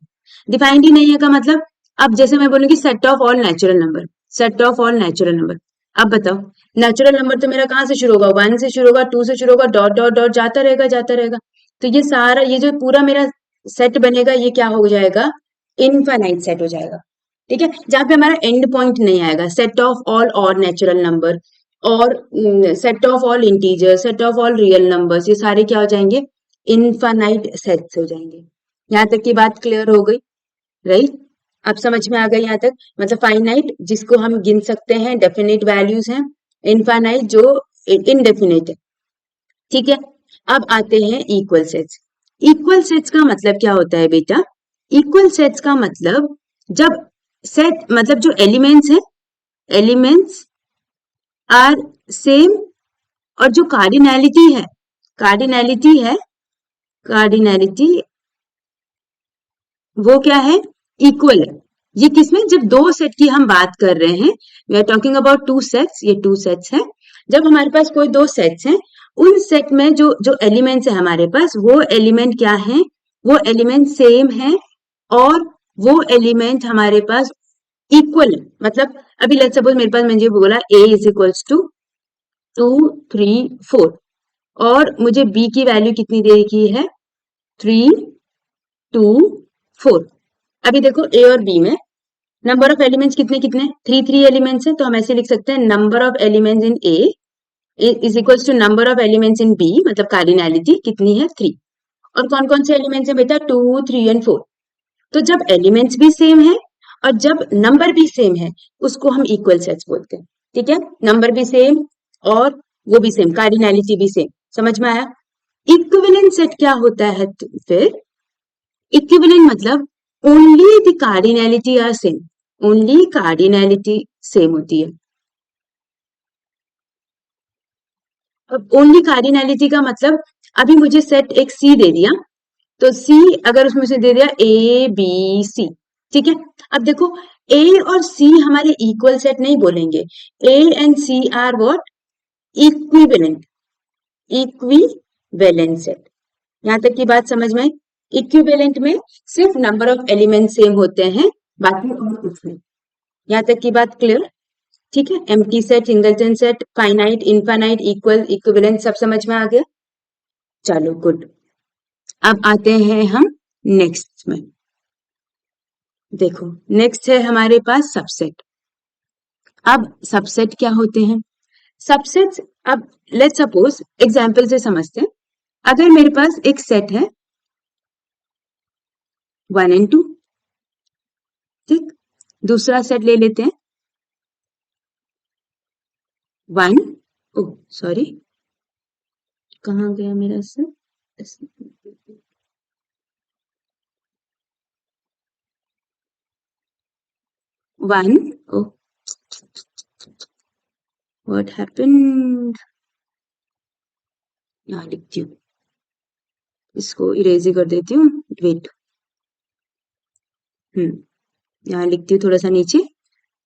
डिफाइंड ही नहीं है का मतलब, अब जैसे मैं बोलूंगी set of all natural number, set of all natural number, अब बताओ नेचुरल नंबर तो मेरा कहाँ से शुरू होगा, 1 से शुरू होगा, 2 से शुरू होगा, डॉट डॉट डॉट जाता रहेगा जाता रहेगा। तो ये सारा ये जो पूरा मेरा सेट बनेगा ये क्या हो जाएगा, इनफाइनाइट सेट हो जाएगा। ठीक है, जहां पे हमारा एंड पॉइंट नहीं आएगा, सेट ऑफ ऑल और नेचुरल नंबर और set of all integer, set of all real numbers, ये सारे क्या हो जाएंगे, इनफाइनाइट सेट्स हो जाएंगे। यहाँ तक की बात क्लियर हो गई, राइट? अब समझ में आ गई यहाँ तक, मतलब फाइनाइट जिसको हम गिन सकते हैं, डेफिनेट वैल्यूज हैं, इनफाइनाइट जो इनडेफिनेट है। ठीक है, अब आते हैं इक्वल सेट्स। इक्वल सेट्स का मतलब क्या होता है बेटा, इक्वल सेट्स का मतलब जब सेट मतलब जो एलिमेंट्स है, एलिमेंट्स आर सेम, और जो कार्डिनैलिटी है, कार्डिनैलिटी है, कार्डिनैलिटी वो क्या है, इक्वल है। ये किसमें, जब दो सेट की हम बात कर रहे हैं, we are talking about two sets, ये टू सेट्स है। जब हमारे पास कोई दो सेट्स हैं, उन सेट में जो जो एलिमेंट्स है हमारे पास, वो एलिमेंट क्या है, वो एलिमेंट सेम है और वो एलिमेंट हमारे पास इक्वल है। मतलब अभी लेट्स सपोज मेरे पास मुझे बोला a इज इक्वल्स टू 2 3 4 और मुझे b की वैल्यू कितनी दे रखी है, 3 2 4। अभी देखो a और b में नंबर ऑफ एलिमेंट्स कितने कितने, 3 एलिमेंट्स हैं, तो हम ऐसे लिख सकते हैं number of elements in a is equals to number of elements in b, मतलब कार्डिनैलिटी कितनी है, 3। और कौन कौन से एलिमेंट्स हैं बेटा, 2 3 एंड 4। तो जब एलिमेंट्स भी सेम है और जब नंबर भी सेम है, उसको हम इक्वल सेट्स बोलते हैं। ठीक है, नंबर भी सेम और वो भी सेम, कार्डिनैलिटी भी सेम, समझ में आया? इक्विवेलेंट सेट क्या होता है, तो फिर इक्विवेलेंट मतलब only the cardinality are same, only cardinality same होती है। अब ओनली कार्डिनैलिटी का मतलब, अभी मुझे सेट एक सी दे दिया, तो सी अगर उसमें से दे दिया ए बी सी, ठीक है। अब देखो ए और सी हमारे इक्वल सेट नहीं बोलेंगे, A and C are what, equivalent, equivalent set. यहां तक की बात समझ में आई? इक्विवेलेंट में सिर्फ नंबर ऑफ एलिमेंट सेम होते हैं, बाकी और कुछ नहीं। यहां तक की बात क्लियर? ठीक है, empty set, singleton set, finite, infinite, equal, equivalent सब समझ में आ गया? चलो गुड। अब आते हैं हम नेक्स्ट में। देखो नेक्स्ट है हमारे पास सबसेट। अब सबसेट क्या होते हैं, सबसेट्स, अब लेट्स सपोज एग्जांपल से समझते हैं। अगर मेरे पास एक सेट है 1 and 2, ठीक, दूसरा सेट ले लेते हैं 1, ओह सॉरी कहाँ गया मेरा सेट, 1, ओह व्हाट हैपेंड, यहाँ लिखती हूँ, इसको इरेज कर देती हूँ, वेट, यहाँ लिखती हूँ थोड़ा सा नीचे।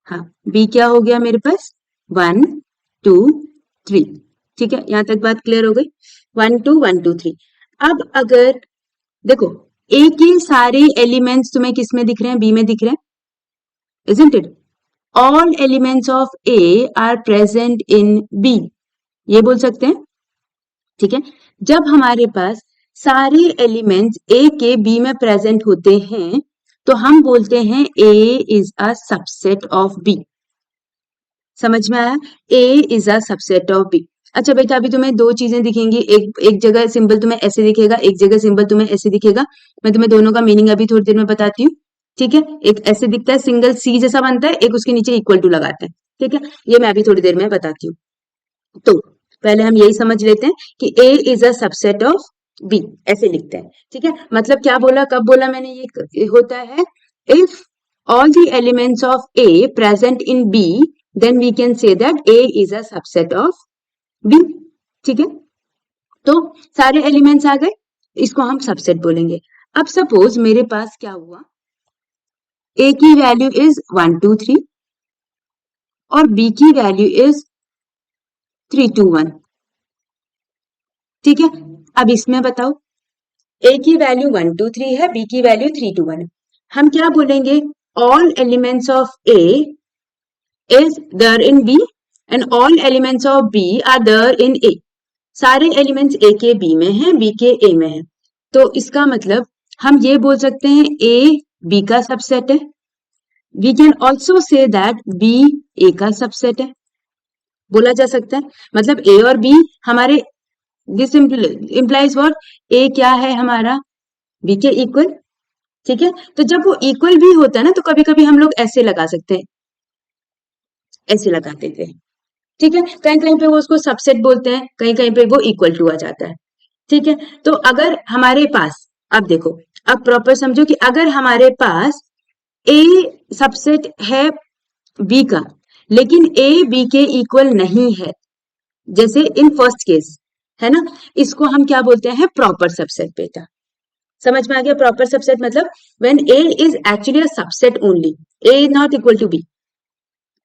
हाँ, बी क्या हो गया मेरे पास, 1 2 3, ठीक है, यहां तक बात क्लियर हो गई, 1 2 1 2 3। अब अगर देखो ए के सारे एलिमेंट्स तुम्हें किस में दिख रहे हैं, बी में दिख रहे हैं, isn't it? All elements of A are present in B, ये बोल सकते हैं, ठीक है। जब हमारे पास सारे एलिमेंट्स ए के बी में प्रेजेंट होते हैं, तो हम बोलते हैं A is a subset of B। समझ में आया? A is a subset of B। अच्छा बेटा, अभी तुम्हें दो चीजें दिखेंगी, एक जगह सिंबल तुम्हें ऐसे दिखेगा, एक जगह सिंबल तुम्हें ऐसे दिखेगा। मैं तुम्हें दोनों का मीनिंग अभी थोड़ी देर में बताती हूँ, ठीक है। एक ऐसे दिखता है, सिंगल सी जैसा बनता है, एक उसके नीचे इक्वल टू लगाते हैं, ठीक है, ये मैं अभी थोड़ी देर में बताती हूँ। तो पहले हम यही समझ लेते हैं कि A is a subset of B, ऐसे लिखते हैं, ठीक है। मतलब क्या बोला, कब बोला मैंने, ये होता है if all the elements of A present in B, then we can say that A is a subset of B, ठीक है। तो सारे एलिमेंट्स आ गए, इसको हम सबसेट बोलेंगे। अब सपोज मेरे पास क्या हुआ, A की वैल्यू इज 1 2 3 और B की वैल्यू इज 3 2 1, ठीक है, अब इसमें बताओ, ए की वैल्यू 1 2 3 है, बी की वैल्यू 3 2 1 है। हम क्या बोलेंगे, all elements of A is there in B and all elements of B are there in A. सारे एलिमेंट्स ए के बी में हैं, बी के ए में हैं। तो इसका मतलब हम ये बोल सकते हैं ए बी का सबसेट है। We can also say that B A का सबसेट है, बोला जा सकता है। मतलब ए और बी हमारे, दिस इम्प्लाइज व्हाट, ए क्या है हमारा, बी के इक्वल। ठीक है, तो जब वो इक्वल भी होता है ना, तो कभी कभी हम लोग ऐसे लगा सकते हैं, ऐसे लगाते थे। ठीक है, कहीं कहीं पे वो उसको सबसेट बोलते हैं, कहीं कहीं पे वो इक्वल टू आ जाता है। ठीक है, तो अगर हमारे पास, अब देखो, अब प्रॉपर समझो कि अगर हमारे पास ए सबसेट है बी का, लेकिन ए बी के इक्वल नहीं है, जैसे इन फर्स्ट केस, है ना, इसको हम क्या बोलते हैं, प्रॉपर सबसेट। बेटा समझ में आ गया, प्रॉपर सबसेट मतलब when A is actually a subset only, A is not equal to B.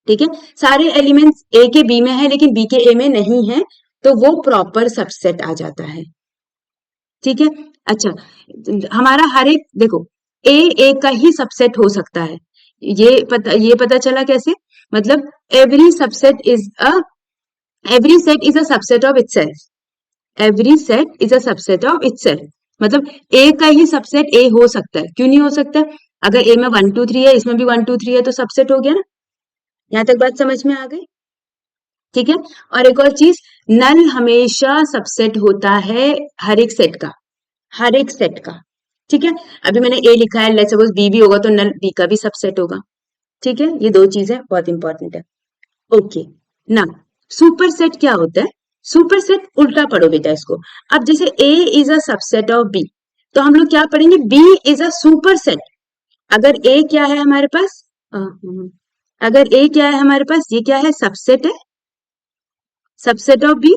ठीक है, सारे एलिमेंट्स ए के बी में है लेकिन बी के ए में नहीं है, तो वो प्रॉपर सबसेट आ जाता है। ठीक है, अच्छा, हमारा हर एक, देखो, ए का ही सबसेट हो सकता है, ये पता चला कैसे, मतलब every subset is a, every set is a subset of itself, every set is a subset of itself. मतलब ए का ही सबसेट ए हो सकता है, क्यों नहीं हो सकता, अगर ए में 1 2 3 है, इसमें भी 1 2 3 है, तो सबसेट हो गया ना। यहां तक बात समझ में आ गई। ठीक है, और एक और चीज, नल हमेशा सबसेट होता है हर एक सेट का, हर एक सेट का। ठीक है, अभी मैंने ए लिखा है, लेट्स सपोज बी भी होगा तो नल बी का भी सबसेट होगा। ठीक है, ये दो चीजें बहुत इंपॉर्टेंट है। ओके, ना सुपर सेट क्या होता है, सुपर सेट उल्टा पढ़ो बेटा इसको। अब जैसे A is a subset of B, तो हम लोग क्या पढ़ेंगे, B is a superset. अगर ए क्या है हमारे पास, अगर ए क्या है हमारे पास, ये क्या है, सबसेट है, सबसेट ऑफ बी,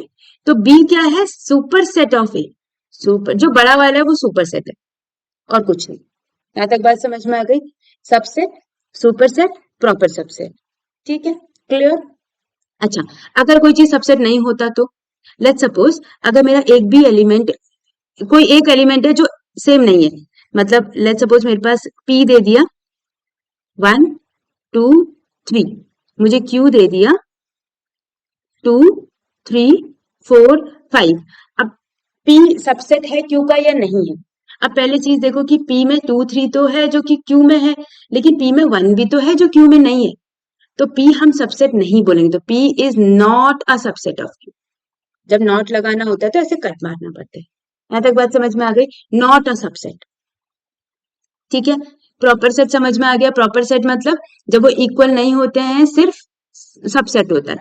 तो बी क्या है, super set of A. Super, जो बड़ा वाला है वो सुपर सेट है, और कुछ नहीं। यहां तक बात समझ में आ गई, subset, super set, proper subset. ठीक है, क्लियर। अच्छा, अगर कोई चीज सबसेट नहीं होता तो, लेट्स सपोज अगर मेरा एक भी एलिमेंट, कोई एक एलिमेंट है जो सेम नहीं है, मतलब लेट्स सपोज मेरे पास P दे दिया 1 2 3, मुझे Q दे दिया 2 3 4 5। अब P सबसेट है Q का या नहीं है। अब पहले चीज देखो कि P में 2 3 तो है जो कि Q में है, लेकिन P में 1 भी तो है जो Q में नहीं है, तो P हम सबसेट नहीं बोलेंगे, तो P is not a subset of Q। जब नॉट लगाना होता है तो ऐसे कट मारना पड़ता है। यहां तक बात समझ में आ गई, नॉट अ सबसेट। ठीक है, प्रॉपर सेट समझ में आ गया। प्रॉपर सेट मतलब जब वो इक्वल नहीं होते हैं, सिर्फ सबसेट होता है।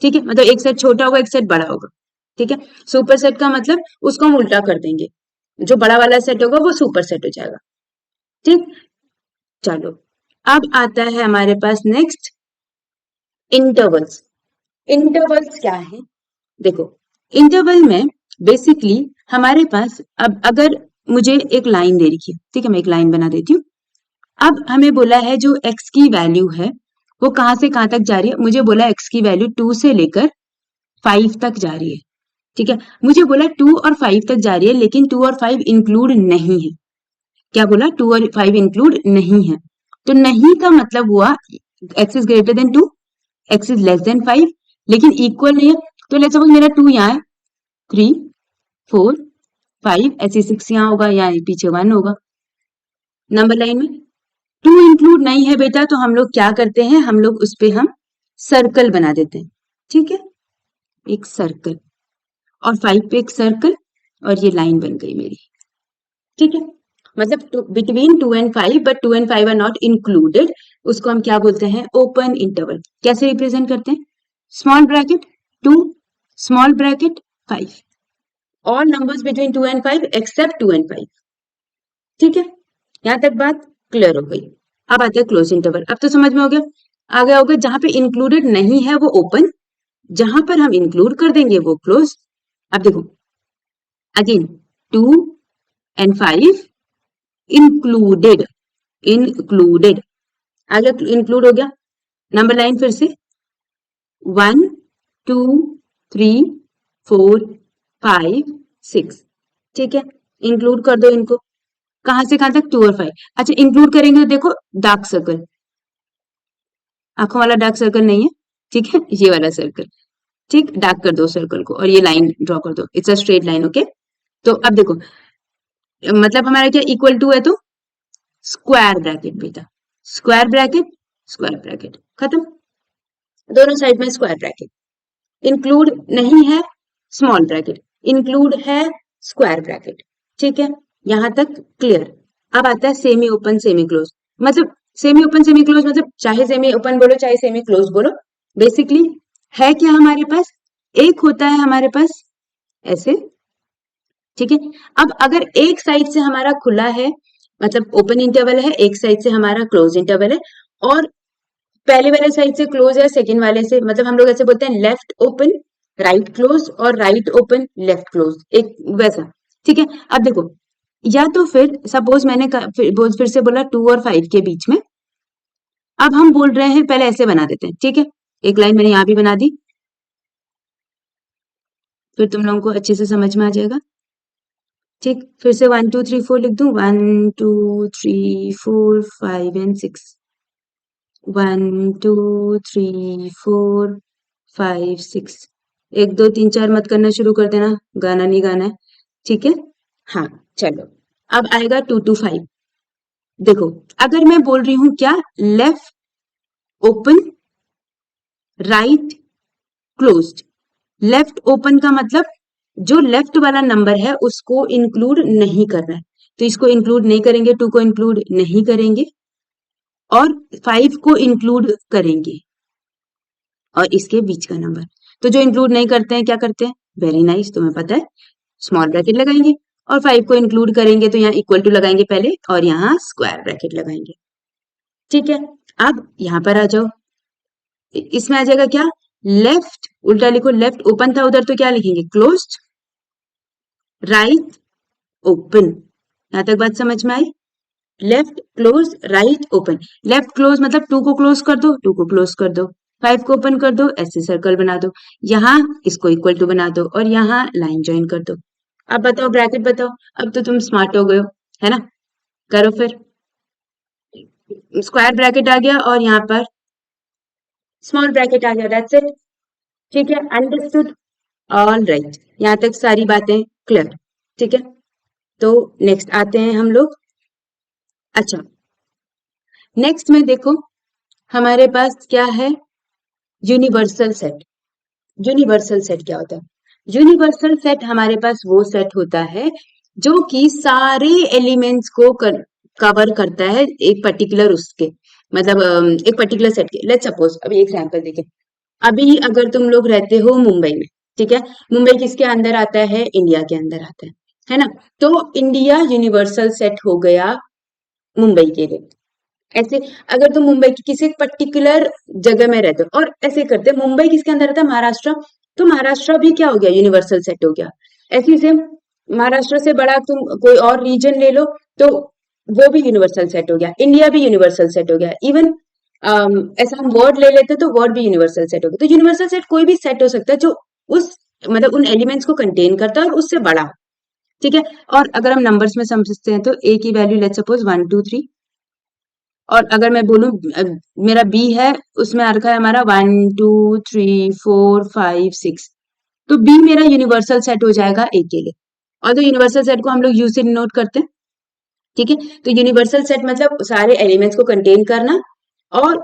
ठीक है, मतलब एक सेट छोटा होगा, एक सेट बड़ा होगा। ठीक है, सुपर सेट का मतलब उसको हम उल्टा कर देंगे, जो बड़ा वाला सेट होगा वो सुपर सेट हो जाएगा। ठीक, चलो, अब आता है हमारे पास नेक्स्ट, इंटरवल्स। इंटरवल्स क्या है, देखो, इंटरवल में बेसिकली हमारे पास, अब अगर मुझे एक लाइन दे रखी है, ठीक है, मैं एक लाइन बना देती हूँ। अब हमें बोला है जो x की वैल्यू है वो कहां से कहां तक जा रही है, मुझे बोला x की वैल्यू 2 से लेकर 5 तक जा रही है। ठीक है, मुझे बोला 2 और 5 तक जा रही है, लेकिन 2 और 5 इंक्लूड नहीं है। क्या बोला, 2 और 5 इंक्लूड नहीं है, तो नहीं का मतलब हुआ x is greater than 2, x is less than 5, लेकिन इक्वल नहीं है। तो लेट्स सपोज मेरा 2 यहाँ है, 3 4 5, ऐसे 6 यहाँ होगा, यहाँ पीछे 1 होगा नंबर लाइन में। 2 इंक्लूड नहीं है बेटा, तो हम लोग क्या करते हैं, हम लोग उस पे हम सर्कल बना देते हैं। ठीक है, एक सर्कल, और 5 पे एक सर्कल, और ये लाइन बन गई मेरी। ठीक है, मतलब between 2 and 5, but 2 and 5 are not included, उसको हम क्या बोलते हैं, ओपन इंटरवल। कैसे रिप्रेजेंट करते हैं, small bracket 2, small bracket 5, all numbers between 2 and 5 except 2 and 5। ठीक है, यहां तक बात क्लियर हो गई। अब आते हैं क्लोज इंटरवल। अब तो समझ में हो गया, आ गया होगा, जहां पे इंक्लूडेड नहीं है वो ओपन, जहां पर हम इंक्लूड कर देंगे वो क्लोज। अब देखो अगेन, 2 एंड 5 इंक्लूडेड, इंक्लूडेड आ गया, इंक्लूड हो गया। नंबर लाइन फिर से 1 2 3 4 5 6। ठीक है, इंक्लूड कर दो इनको, कहां से कहां तक 2 और 5। अच्छा, इंक्लूड करेंगे तो देखो डार्क सर्कल, आंखों वाला डार्क सर्कल नहीं है, ठीक है, ये वाला सर्कल, ठीक, डार्क कर दो सर्कल को और ये लाइन ड्रॉ कर दो, it's a straight line, okay. तो अब देखो, मतलब हमारा क्या इक्वल टू है, तो स्क्वायर ब्रैकेट बेटा, स्क्वायर ब्रैकेट, स्क्वायर ब्रैकेट, खत्म, दोनों साइड में स्क्वायर ब्रैकेट, इंक्लूड नहीं है स्मॉल ब्रैकेट, इंक्लूड है स्क्वायर ब्रैकेट, ठीक है, यहां तक क्लियर। अब आता है सेमी ओपन सेमी क्लोज, मतलब सेमी ओपन सेमी क्लोज मतलब चाहे सेमी ओपन बोलो चाहे सेमी क्लोज बोलो, बेसिकली है क्या हमारे पास, एक होता है हमारे पास ऐसे, ठीक है। अब अगर एक साइड से हमारा खुला है, मतलब ओपन इंटरवल है, एक साइड से हमारा क्लोज इंटरवल है, और पहले वाले साइड से क्लोज है, सेकंड वाले से, मतलब हम लोग ऐसे बोलते हैं लेफ्ट ओपन राइट क्लोज और राइट ओपन लेफ्ट क्लोज, एक वैसा, ठीक है। अब देखो, या तो फिर सपोज मैंने फिर से बोला 2 और 5 के बीच में, अब हम बोल रहे हैं पहले ऐसे बना देते हैं, ठीक है, एक लाइन मैंने यहां भी बना दी, फिर तुम लोगों को अच्छे से समझ में आ जाएगा, ठीक। फिर से 1 2 3 4 लिख दूं, 1 2 3 4 5 एंड 6, 1 2 3 4 5 6, 1 2 3 4 मत करना शुरू कर देना, गाना नहीं गाना है, ठीक है। हाँ, चलो, अब आएगा 2 to 5। देखो, अगर मैं बोल रही हूं क्या, left open right closed, left open का मतलब जो लेफ्ट वाला नंबर है उसको इंक्लूड नहीं करना है, तो इसको इंक्लूड नहीं करेंगे, 2 को इंक्लूड नहीं करेंगे, और 5 को इंक्लूड करेंगे, और इसके बीच का नंबर, तो जो इंक्लूड नहीं करते हैं क्या करते हैं, वेरी नाइस, तुम्हें पता है, स्मॉल ब्रैकेट लगाएंगे, और 5 को इंक्लूड करेंगे तो यहाँ इक्वल टू लगाएंगे पहले, और यहाँ स्क्वायर ब्रैकेट लगाएंगे, ठीक है। अब यहाँ पर आ जाओ, इसमें आ जाएगा क्या, लेफ्ट, उल्टा लिखो, लेफ्ट ओपन था उधर तो क्या लिखेंगे, क्लोज्ड, राइट ओपन, यहां तक बात समझ में आई, left close right open, left close मतलब 2 को क्लोज कर दो, 2 को क्लोज कर दो, 5 को ओपन कर दो, ऐसे सर्कल बना दो, यहाँ इसको इक्वल टू बना दो, और यहाँ लाइन ज्वाइन कर दो। अब बताओ ब्रैकेट बताओ, अब तो तुम स्मार्ट हो गए हो, है ना, करो फिर, स्क्वायर ब्रैकेट आ गया और यहाँ पर स्मॉल ब्रैकेट आ गया, दैट्स इट, ठीक है, अंडरस्टूड, ऑल राइट, यहाँ तक सारी बातें क्लियर, ठीक है। तो नेक्स्ट आते हैं हम लोग, अच्छा, नेक्स्ट में देखो हमारे पास क्या है, यूनिवर्सल सेट। यूनिवर्सल सेट क्या होता है, यूनिवर्सल सेट हमारे पास वो सेट होता है जो कि सारे एलिमेंट्स को कवर करता है, एक पर्टिकुलर उसके, मतलब एक पर्टिकुलर सेट के, लेट्स सपोज अभी एक सैंपल देखें, अभी अगर तुम लोग रहते हो मुंबई में, ठीक है, मुंबई किसके अंदर आता है, इंडिया के अंदर आता है ना, तो इंडिया यूनिवर्सल सेट हो गया मुंबई के लिए। ऐसे अगर तुम मुंबई की किसी पर्टिकुलर जगह में रहते हो, और ऐसे करते हैं, मुंबई किसके अंदर रहता है, महाराष्ट्र, तो महाराष्ट्र भी क्या हो गया, यूनिवर्सल सेट हो गया। ऐसे ही सेम, महाराष्ट्र से बड़ा तुम कोई और रीजन ले लो, तो वो भी यूनिवर्सल सेट हो गया, इंडिया भी यूनिवर्सल सेट हो गया, इवन ऐसा हम वर्ड ले लेते तो वर्ड भी यूनिवर्सल सेट हो गया। तो यूनिवर्सल सेट कोई भी सेट हो सकता है जो उस, मतलब उन एलिमेंट्स को कंटेन करता है और उससे बड़ा हो, ठीक है। और अगर हम नंबर्स में समझते हैं तो ए की वैल्यू लेट्स सपोज 1 2 3, और अगर मैं बोलूं मेरा बी है, उसमें आ रखा है हमारा 1 2 3 4 5 6, तो बी मेरा यूनिवर्सल सेट हो जाएगा ए के लिए, और तो यूनिवर्सल सेट को हम लोग यू से डिनोट करते हैं, ठीक है। तो यूनिवर्सल सेट मतलब सारे एलिमेंट्स को कंटेन करना, और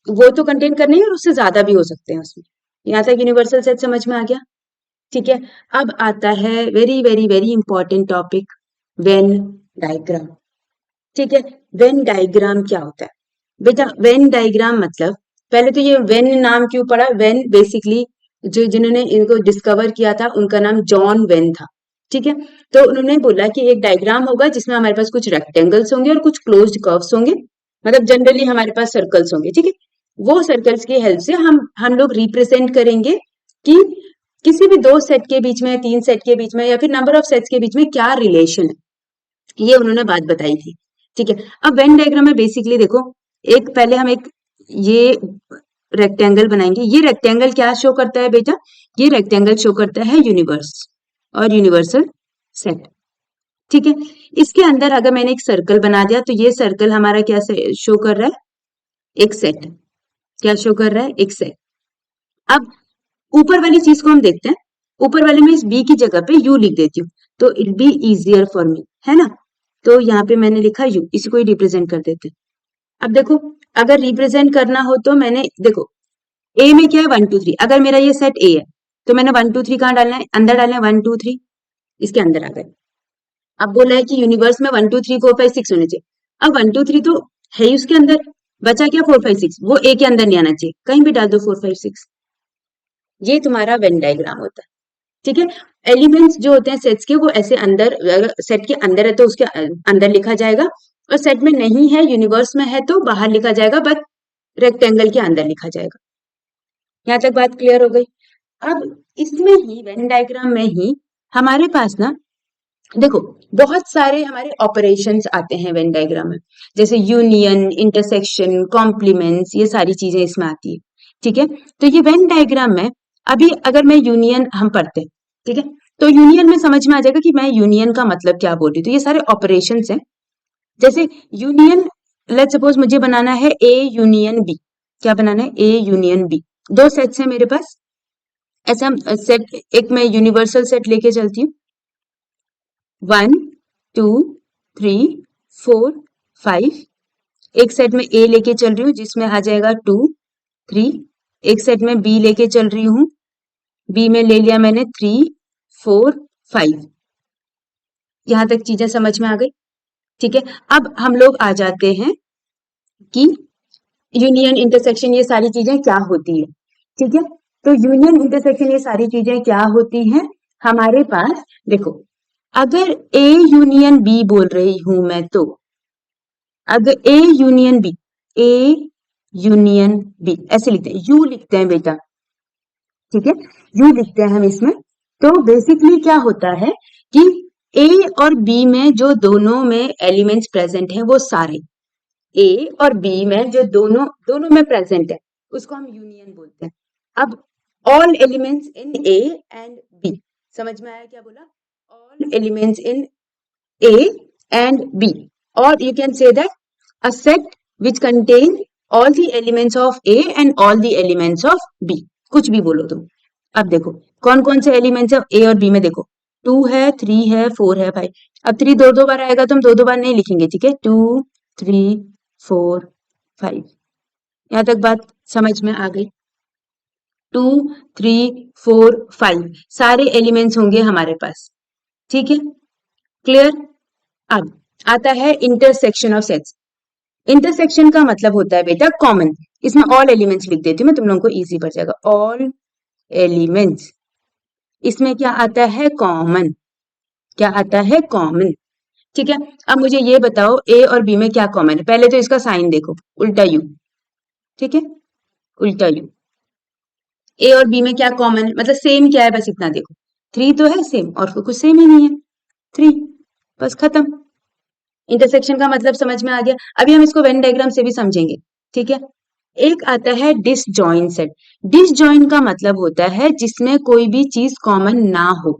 वो तो कंटेन करने ही, और उससे ज्यादा भी हो सकते हैं उसमें, यहाँ तक यूनिवर्सल सेट समझ में आ गया, ठीक है। अब आता है very very very important topic, Venn diagram, ठीक है। वेन डायग्राम क्या होता है बेटा, वेन डायग्राम मतलब, पहले तो ये वेन नाम क्यों पड़ा, वेन बेसिकली जो जिन्होंने इनको डिस्कवर किया था उनका नाम जॉन वेन था, ठीक है। तो उन्होंने बोला कि एक डायग्राम होगा जिसमें हमारे पास कुछ रेक्टेंगल्स होंगे और कुछ क्लोज्ड कर्व्स होंगे, मतलब जनरली हमारे पास सर्कल्स होंगे, ठीक है। वो सर्कल्स की हेल्प से हम लोग रिप्रेजेंट करेंगे कि किसी भी दो सेट के बीच में, तीन सेट के बीच में, या फिर नंबर ऑफ सेट्स के बीच में क्या रिलेशन है, ये उन्होंने बात बताई थी, ठीक है। अब वेन डायग्राम में बेसिकली देखो, एक पहले हम एक ये रेक्टेंगल बनाएंगे, ये रेक्टेंगल क्या शो करता है बेटा, ये रेक्टेंगल शो करता है यूनिवर्स और यूनिवर्सल सेट। ठीक है, इसके अंदर अगर मैंने एक सर्कल बना दिया तो ये सर्कल हमारा क्या शो कर रहा है, एक सेट। क्या शो कर रहा है, एक सेट। अब ऊपर वाली चीज को हम देखते हैं, ऊपर वाले में इस बी की जगह पे यू लिख देती हूँ तो it be easier for me, है ना। तो यहाँ पे मैंने लिखा यू, इसी को ही रिप्रेजेंट कर देते हैं। अब देखो, अगर रिप्रेजेंट करना हो तो मैंने देखो ए में क्या है 1 2 3, अगर मेरा ये सेट ए है तो मैंने 1 2 3 कहाँ डालना है, अंदर डालना है 1 2 3, इसके अंदर आ गए। अब बोला है कि यूनिवर्स में 1 2 3 4 5 6 होने चाहिए। अब 1 2 3 तो है ही उसके अंदर, बचा क्या 4 5 6, वो ए के अंदर नहीं आना चाहिए, कहीं भी डाल दो 4 5 6। ये तुम्हारा वेन डायग्राम होता है। ठीक है, एलिमेंट्स जो होते हैं सेट्स के वो ऐसे अंदर, अगर सेट के अंदर है तो उसके अंदर लिखा जाएगा, और सेट में नहीं है, यूनिवर्स में है तो बाहर लिखा जाएगा, बट रेक्टेंगल के अंदर लिखा जाएगा। यहाँ तक बात क्लियर हो गई। अब इसमें ही वेन डायग्राम में ही हमारे पास ना देखो बहुत सारे हमारे ऑपरेशंस आते हैं वेन डायग्राम में, जैसे यूनियन, इंटरसेक्शन, कॉम्प्लीमेंट्स, ये सारी चीजें इसमें आती है। ठीक है, तो ये वेन डायग्राम में अभी अगर मैं यूनियन हम पढ़ते हैं, ठीक है, तो यूनियन में समझ में आ जाएगा कि मैं यूनियन का मतलब क्या बोल रही हूँ। तो ये सारे ऑपरेशंस हैं, जैसे यूनियन, लेट्स सपोज मुझे बनाना है ए यूनियन बी। क्या बनाना है, ए यूनियन बी। दो सेट्स हैं मेरे पास, ऐसे हम सेट, एक मैं यूनिवर्सल सेट लेके चलती हूँ, 1 2 3 4 5। एक सेट में ए लेके चल रही हूँ जिसमें आ जाएगा 2 3। एक सेट में बी लेके चल रही हूँ, बी में ले लिया मैंने 3 4 5। यहां तक चीजें समझ में आ गई। ठीक है, अब हम लोग आ जाते हैं कि यूनियन, इंटरसेक्शन, ये सारी चीजें क्या होती है। ठीक है, तो यूनियन, इंटरसेक्शन, ये सारी चीजें क्या होती हैं हमारे पास। देखो, अगर ए यूनियन बी बोल रही हूं मैं, तो अगर A union B, A union B ऐसे लिखते हैं, यू लिखते हैं बेटा। ठीक है, यू लिखते हैं हम इसमें। तो बेसिकली क्या होता है कि ए और बी में जो दोनों में एलिमेंट्स प्रेजेंट हैं वो सारे, ए और बी में जो दोनों दोनों में प्रेजेंट है उसको हम यूनियन बोलते हैं। अब all elements in A and B, समझ में आया क्या बोला, all elements in A and B, और you can say that a set which contain all the elements of A and all the elements of B, कुछ भी बोलो तुम। अब देखो कौन कौन से एलिमेंट्स है ए और बी में, देखो 2 है, 3 है, 4 है, 5। अब 3 दो दो बार आएगा तो हम दो दो बार नहीं लिखेंगे, ठीक है, 2 3 4 5। यहाँ तक बात समझ में आ गई। 2 3 4 5 सारे एलिमेंट्स होंगे हमारे पास। ठीक है, क्लियर। अब आता है इंटरसेक्शन ऑफ सेट्स। इंटरसेक्शन का मतलब होता है बेटा कॉमन। इसमें ऑल एलिमेंट्स लिख देती हूँ मैं, तुम लोगों को इजी पड़ जाएगा। ऑल एलिमेंट्स, इसमें क्या आता है, कॉमन। क्या आता है, कॉमन। ठीक है, अब मुझे ये बताओ ए और बी में क्या कॉमन है। पहले तो इसका साइन देखो, उल्टा यू। ठीक है, उल्टा यू। ए और बी में क्या कॉमन है, मतलब सेम क्या है, बस इतना देखो। 3 तो है सेम, और तो कुछ सेम ही नहीं है, 3, बस खत्म। इंटरसेक्शन का मतलब समझ में आ गया। अभी हम इसको वेन डायग्राम से भी समझेंगे। ठीक है, एक आता है डिसजॉइंट सेट। डिसजॉइंट का मतलब होता है जिसमें कोई भी चीज कॉमन ना हो,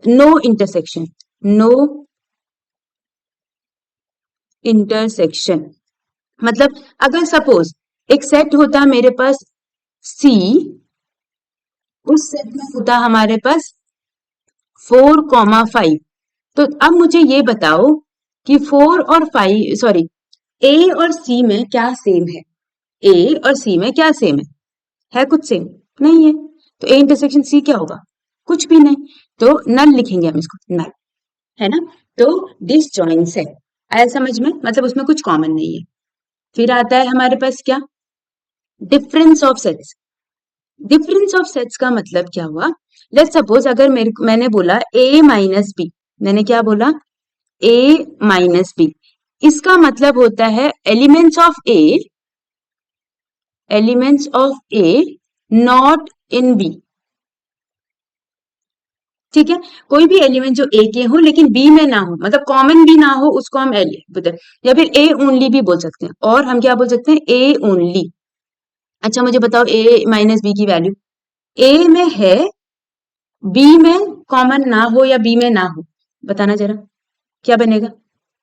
नो इंटरसेक्शन, नो इंटरसेक्शन। मतलब अगर सपोज एक सेट होता है मेरे पास सी, उस सेट में होता हमारे पास 4,5। तो अब मुझे ये बताओ कि 4 और 5, सॉरी, ए और सी में क्या सेम है, ए और सी में क्या सेम है कुछ सेम नहीं है। तो ए इंटरसेक्शन सी क्या होगा, कुछ भी नहीं। तो नल लिखेंगे हम इसको, नल, है ना। तो डिसजॉइंट सेट आया समझ में, मतलब उसमें कुछ कॉमन नहीं है। फिर आता है हमारे पास क्या, difference of sets. Difference of sets का मतलब क्या हुआ, लेट्स सपोज अगर मैंने बोला ए माइनस बी, मैंने क्या बोला, ए माइनस बी, इसका मतलब होता है elements of A, elements of A not in B. ठीक है, कोई भी एलिमेंट जो ए के हो लेकिन बी में ना हो, मतलब कॉमन भी ना हो, उसको हम बोलते हैं, या फिर ए ओनली भी बोल सकते हैं, और हम क्या बोल सकते हैं, ए ओनली। अच्छा मुझे बताओ ए माइनस बी की वैल्यू, ए में है, बी में कॉमन ना हो या बी में ना हो, बताना जरा क्या बनेगा।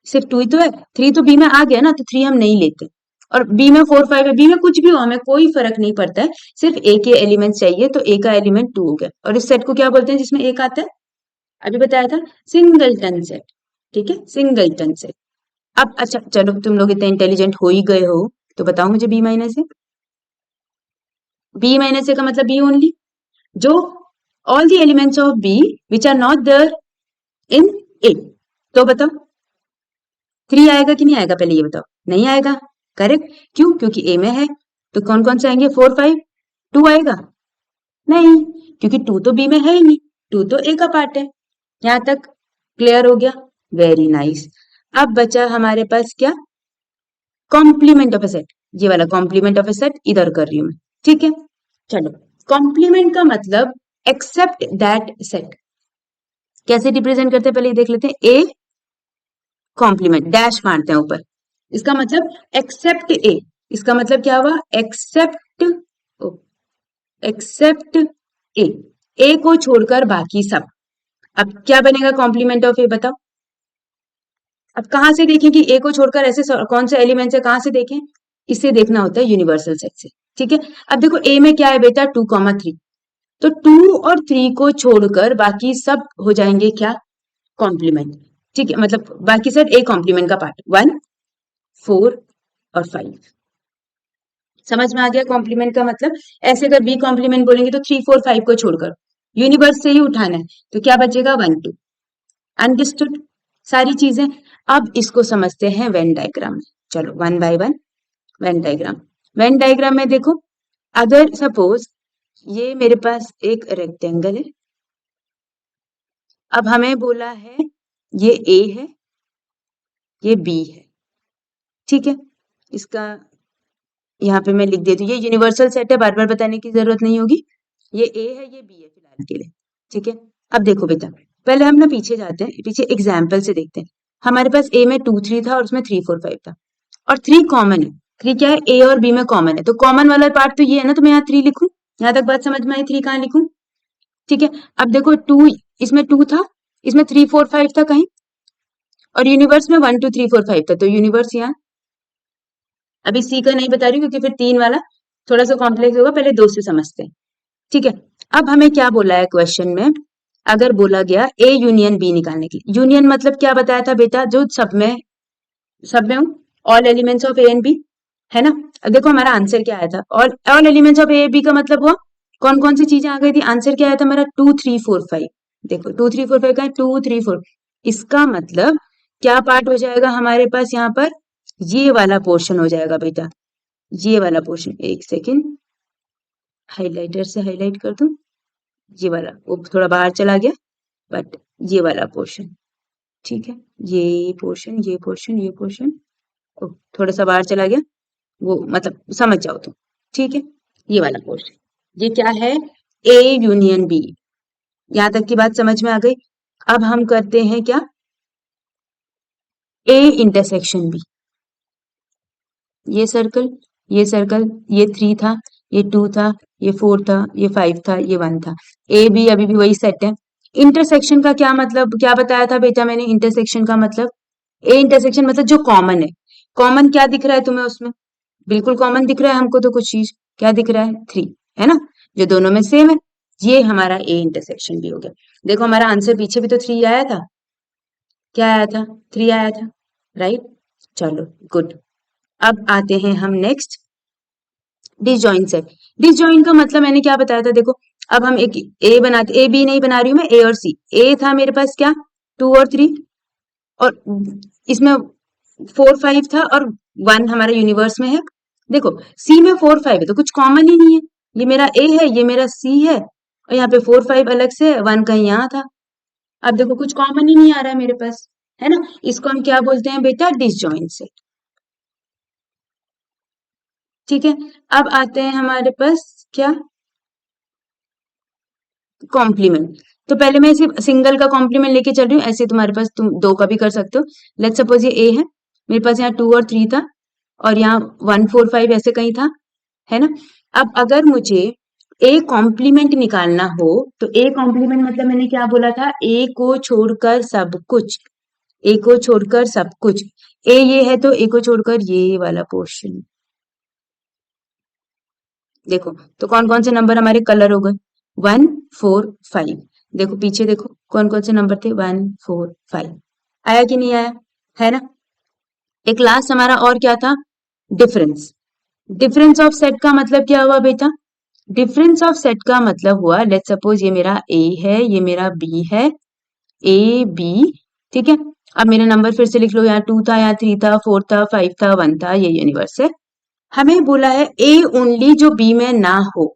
सिर्फ 2 ही तो है, 3 तो बी में आ गया ना, तो 3 हम नहीं लेते। और बी में 4 5 है, बी में कुछ भी हो हमें कोई फर्क नहीं पड़ता है, सिर्फ ए के एलिमेंट चाहिए, तो ए का एलिमेंट 2 हो गया। और इस सेट को क्या बोलते हैं जिसमें एक आता है, अभी बताया था, सिंगलटन सेट। ठीक है, सिंगलटन सेट। अब अच्छा चलो, तुम लोग इतने इंटेलिजेंट हो ही गए हो, तो बताओ मुझे B minus A. B minus A का मतलब बी ओनली, जो all the elements of B which are not there in A. तो बताओ 3 आएगा कि नहीं आएगा, पहले ये बताओ। नहीं आएगा, करेक्ट। क्यों? क्योंकि ए में है। तो कौन कौन से आएंगे, 4 5, 2 आएगा नहीं, क्योंकि 2 तो बी में है ही नहीं, 2 तो ए का पार्ट है। यहां तक क्लियर हो गया, वेरी नाइस। अब बचा हमारे पास क्या, कॉम्प्लीमेंट ऑफ अ सेट। ये वाला कॉम्प्लीमेंट ऑफ अ सेट इधर कर रही हूं मैं, ठीक है। चलो, कॉम्प्लीमेंट का मतलब एक्सेप्ट दैट सेट। कैसे रिप्रेजेंट करते हैं पहले ये देख लेते हैं। ए कॉम्प्लीमेंट, डैश मारते हैं ऊपर, इसका मतलब एक्सेप्ट ए। इसका मतलब क्या हुआ, एक्सेप्ट, एक्सेप्ट ए, ए को छोड़कर बाकी सब। अब क्या बनेगा कॉम्प्लीमेंट ऑफ ए, बताओ। अब कहां से देखें कि ए को छोड़कर ऐसे कौन से एलिमेंट्स है, कहां से देखें, इसे देखना होता है यूनिवर्सल सेट से। ठीक है, अब देखो ए में क्या है बेटा, 2,3, तो 2 और 3 को छोड़कर बाकी सब हो जाएंगे क्या, कॉम्प्लीमेंट। ठीक है, मतलब बाकी सेट ए कॉम्प्लीमेंट का पार्ट, 1 4 और 5। समझ में आ गया कॉम्प्लीमेंट का मतलब। ऐसे अगर बी कॉम्प्लीमेंट बोलेंगे तो 3 4 5 को छोड़कर यूनिवर्स से ही उठाना है, तो क्या बचेगा, 1 2। अंडरस्टूड सारी चीजें। अब इसको समझते हैं वेन डायग्राम में। चलो one by one, Venn diagram. Venn diagram में देखो, अगर सपोज ये मेरे पास एक रेक्टेंगल है, अब हमें बोला है ये ए है, ये बी है, ठीक है। इसका यहाँ पे मैं लिख देती हूँ, ये यूनिवर्सल सेट है, बार बार बताने की जरूरत नहीं होगी। ये ए है, ये बी है फिलहाल के लिए, ठीक है। अब देखो बेटा, पहले हम ना पीछे जाते हैं, पीछे एग्जाम्पल से देखते हैं। हमारे पास ए में 2 3 था और उसमें 3 4 5 था, और 3 कॉमन है। 3 क्या है, ए और बी में कॉमन है, तो कॉमन वाला पार्ट तो ये है ना, तो मैं यहाँ 3 लिखूं। यहाँ तक बात समझ में आई, 3 कहाँ लिखूं, ठीक है। अब देखो 2, इसमें 2 था, इसमें 3 4 5 था कहीं, और यूनिवर्स में 1 2 3 4 5 था, तो यूनिवर्स यहाँ। अभी सी का नहीं बता रही क्योंकि फिर 3 वाला थोड़ा सा कॉम्प्लेक्स होगा, पहले 2 से समझते हैं, ठीक है। अब हमें क्या बोला है क्वेश्चन में, अगर बोला गया ए यूनियन बी निकालने के लिए, यूनियन मतलब क्या बताया था बेटा, जो सब में हूं, all elements of A and B, है ना। अब देखो हमारा आंसर क्या आया था, all elements of A B का मतलब हुआ कौन कौन सी चीजें आ गई थी। आंसर क्या आया था हमारा, 2 3 4 5। देखो 2 3 4 5 का है, 2 3 4। इसका मतलब क्या पार्ट हो जाएगा हमारे पास यहाँ पर, ये वाला पोर्शन हो जाएगा बेटा, ये वाला पोर्शन। एक सेकेंड, हाइलाइटर से हाईलाइट कर दूं, ये वाला, वो थोड़ा बाहर चला गया, बट ये वाला पोर्शन, ठीक है। ये पोर्शन, ये पोर्शन, ये पोर्शन थोड़ा सा बाहर चला गया, वो मतलब समझ जाओ तुम, ठीक है। ये वाला पोर्शन, ये क्या है, ए यूनियन बी। यहां तक की बात समझ में आ गई। अब हम करते हैं क्या, ए इंटरसेक्शन बी। ये सर्कल, ये सर्कल, ये 3 था, ये 2 था, ये 4 था, ये 5 था, ये 1 था। ए बी अभी भी वही सेट है। इंटरसेक्शन का क्या मतलब, क्या बताया था बेटा मैंने, इंटरसेक्शन का मतलब, ए इंटरसेक्शन मतलब जो कॉमन है। कॉमन क्या दिख रहा है तुम्हें उसमें, बिल्कुल कॉमन दिख रहा है हमको तो कुछ चीज, क्या दिख रहा है, 3, है ना, जो दोनों में सेम है। ये हमारा ए इंटरसेक्शन भी हो गया। देखो हमारा आंसर पीछे भी तो 3 आया था, क्या आया था, 3 आया था, राइट। चलो गुड। अब आते हैं हम नेक्स्ट, डिसजॉइंट सेट। डिसजॉइंट का मतलब मैंने क्या बताया था, देखो अब हम एक ए बनाते, ए बी नहीं बना रही हूं मैं, ए और सी। ए था मेरे पास क्या, 2 और 3, और इसमें 4 5 था, और 1 हमारा यूनिवर्स में है। देखो सी में 4 5 है, तो कुछ कॉमन ही नहीं है। ये मेरा ए है, ये मेरा सी है, और यहाँ पे 4 5 अलग से है, 1 कहीं यहाँ था। अब देखो कुछ कॉमन ही नहीं आ रहा है मेरे पास, है ना। इसको हम क्या बोलते हैं बेटा, डिसजॉइंट सेट, ठीक है। अब आते हैं हमारे पास क्या, कॉम्प्लीमेंट। तो पहले मैं सिर्फ सिंगल का कॉम्प्लीमेंट लेके चल रही हूँ, ऐसे तुम्हारे पास तुम 2 का भी कर सकते हो। लेट्स सपोज ये ए है, मेरे पास यहाँ 2 और 3 था, और यहाँ 1 4 5 ऐसे कहीं था, है ना। अब अगर मुझे ए कॉम्प्लीमेंट निकालना हो तो ए कॉम्प्लीमेंट मतलब मैंने क्या बोला था, ए को छोड़कर सब कुछ, ए को छोड़कर सब कुछ, ए ये है तो ए को छोड़कर ये वाला पोर्शन। देखो तो कौन कौन से नंबर हमारे कलर हो गए, 1 4 5। देखो पीछे देखो कौन कौन से नंबर थे, 1 4 5। आया कि नहीं आया, है ना। एक लास्ट हमारा और क्या था, डिफरेंस। डिफरेंस ऑफ सेट का मतलब क्या हुआ बेटा, डिफरेंस ऑफ सेट का मतलब हुआ, लेट्स सपोज ये मेरा ए है, ये मेरा बी है, ए बी, ठीक है। अब मेरा नंबर फिर से लिख लो, यहाँ 2 था, यहाँ 3 था, 4 था, 5 था, 1 था, ये यूनिवर्स है। हमें बोला है ए ओनली जो बी में ना हो,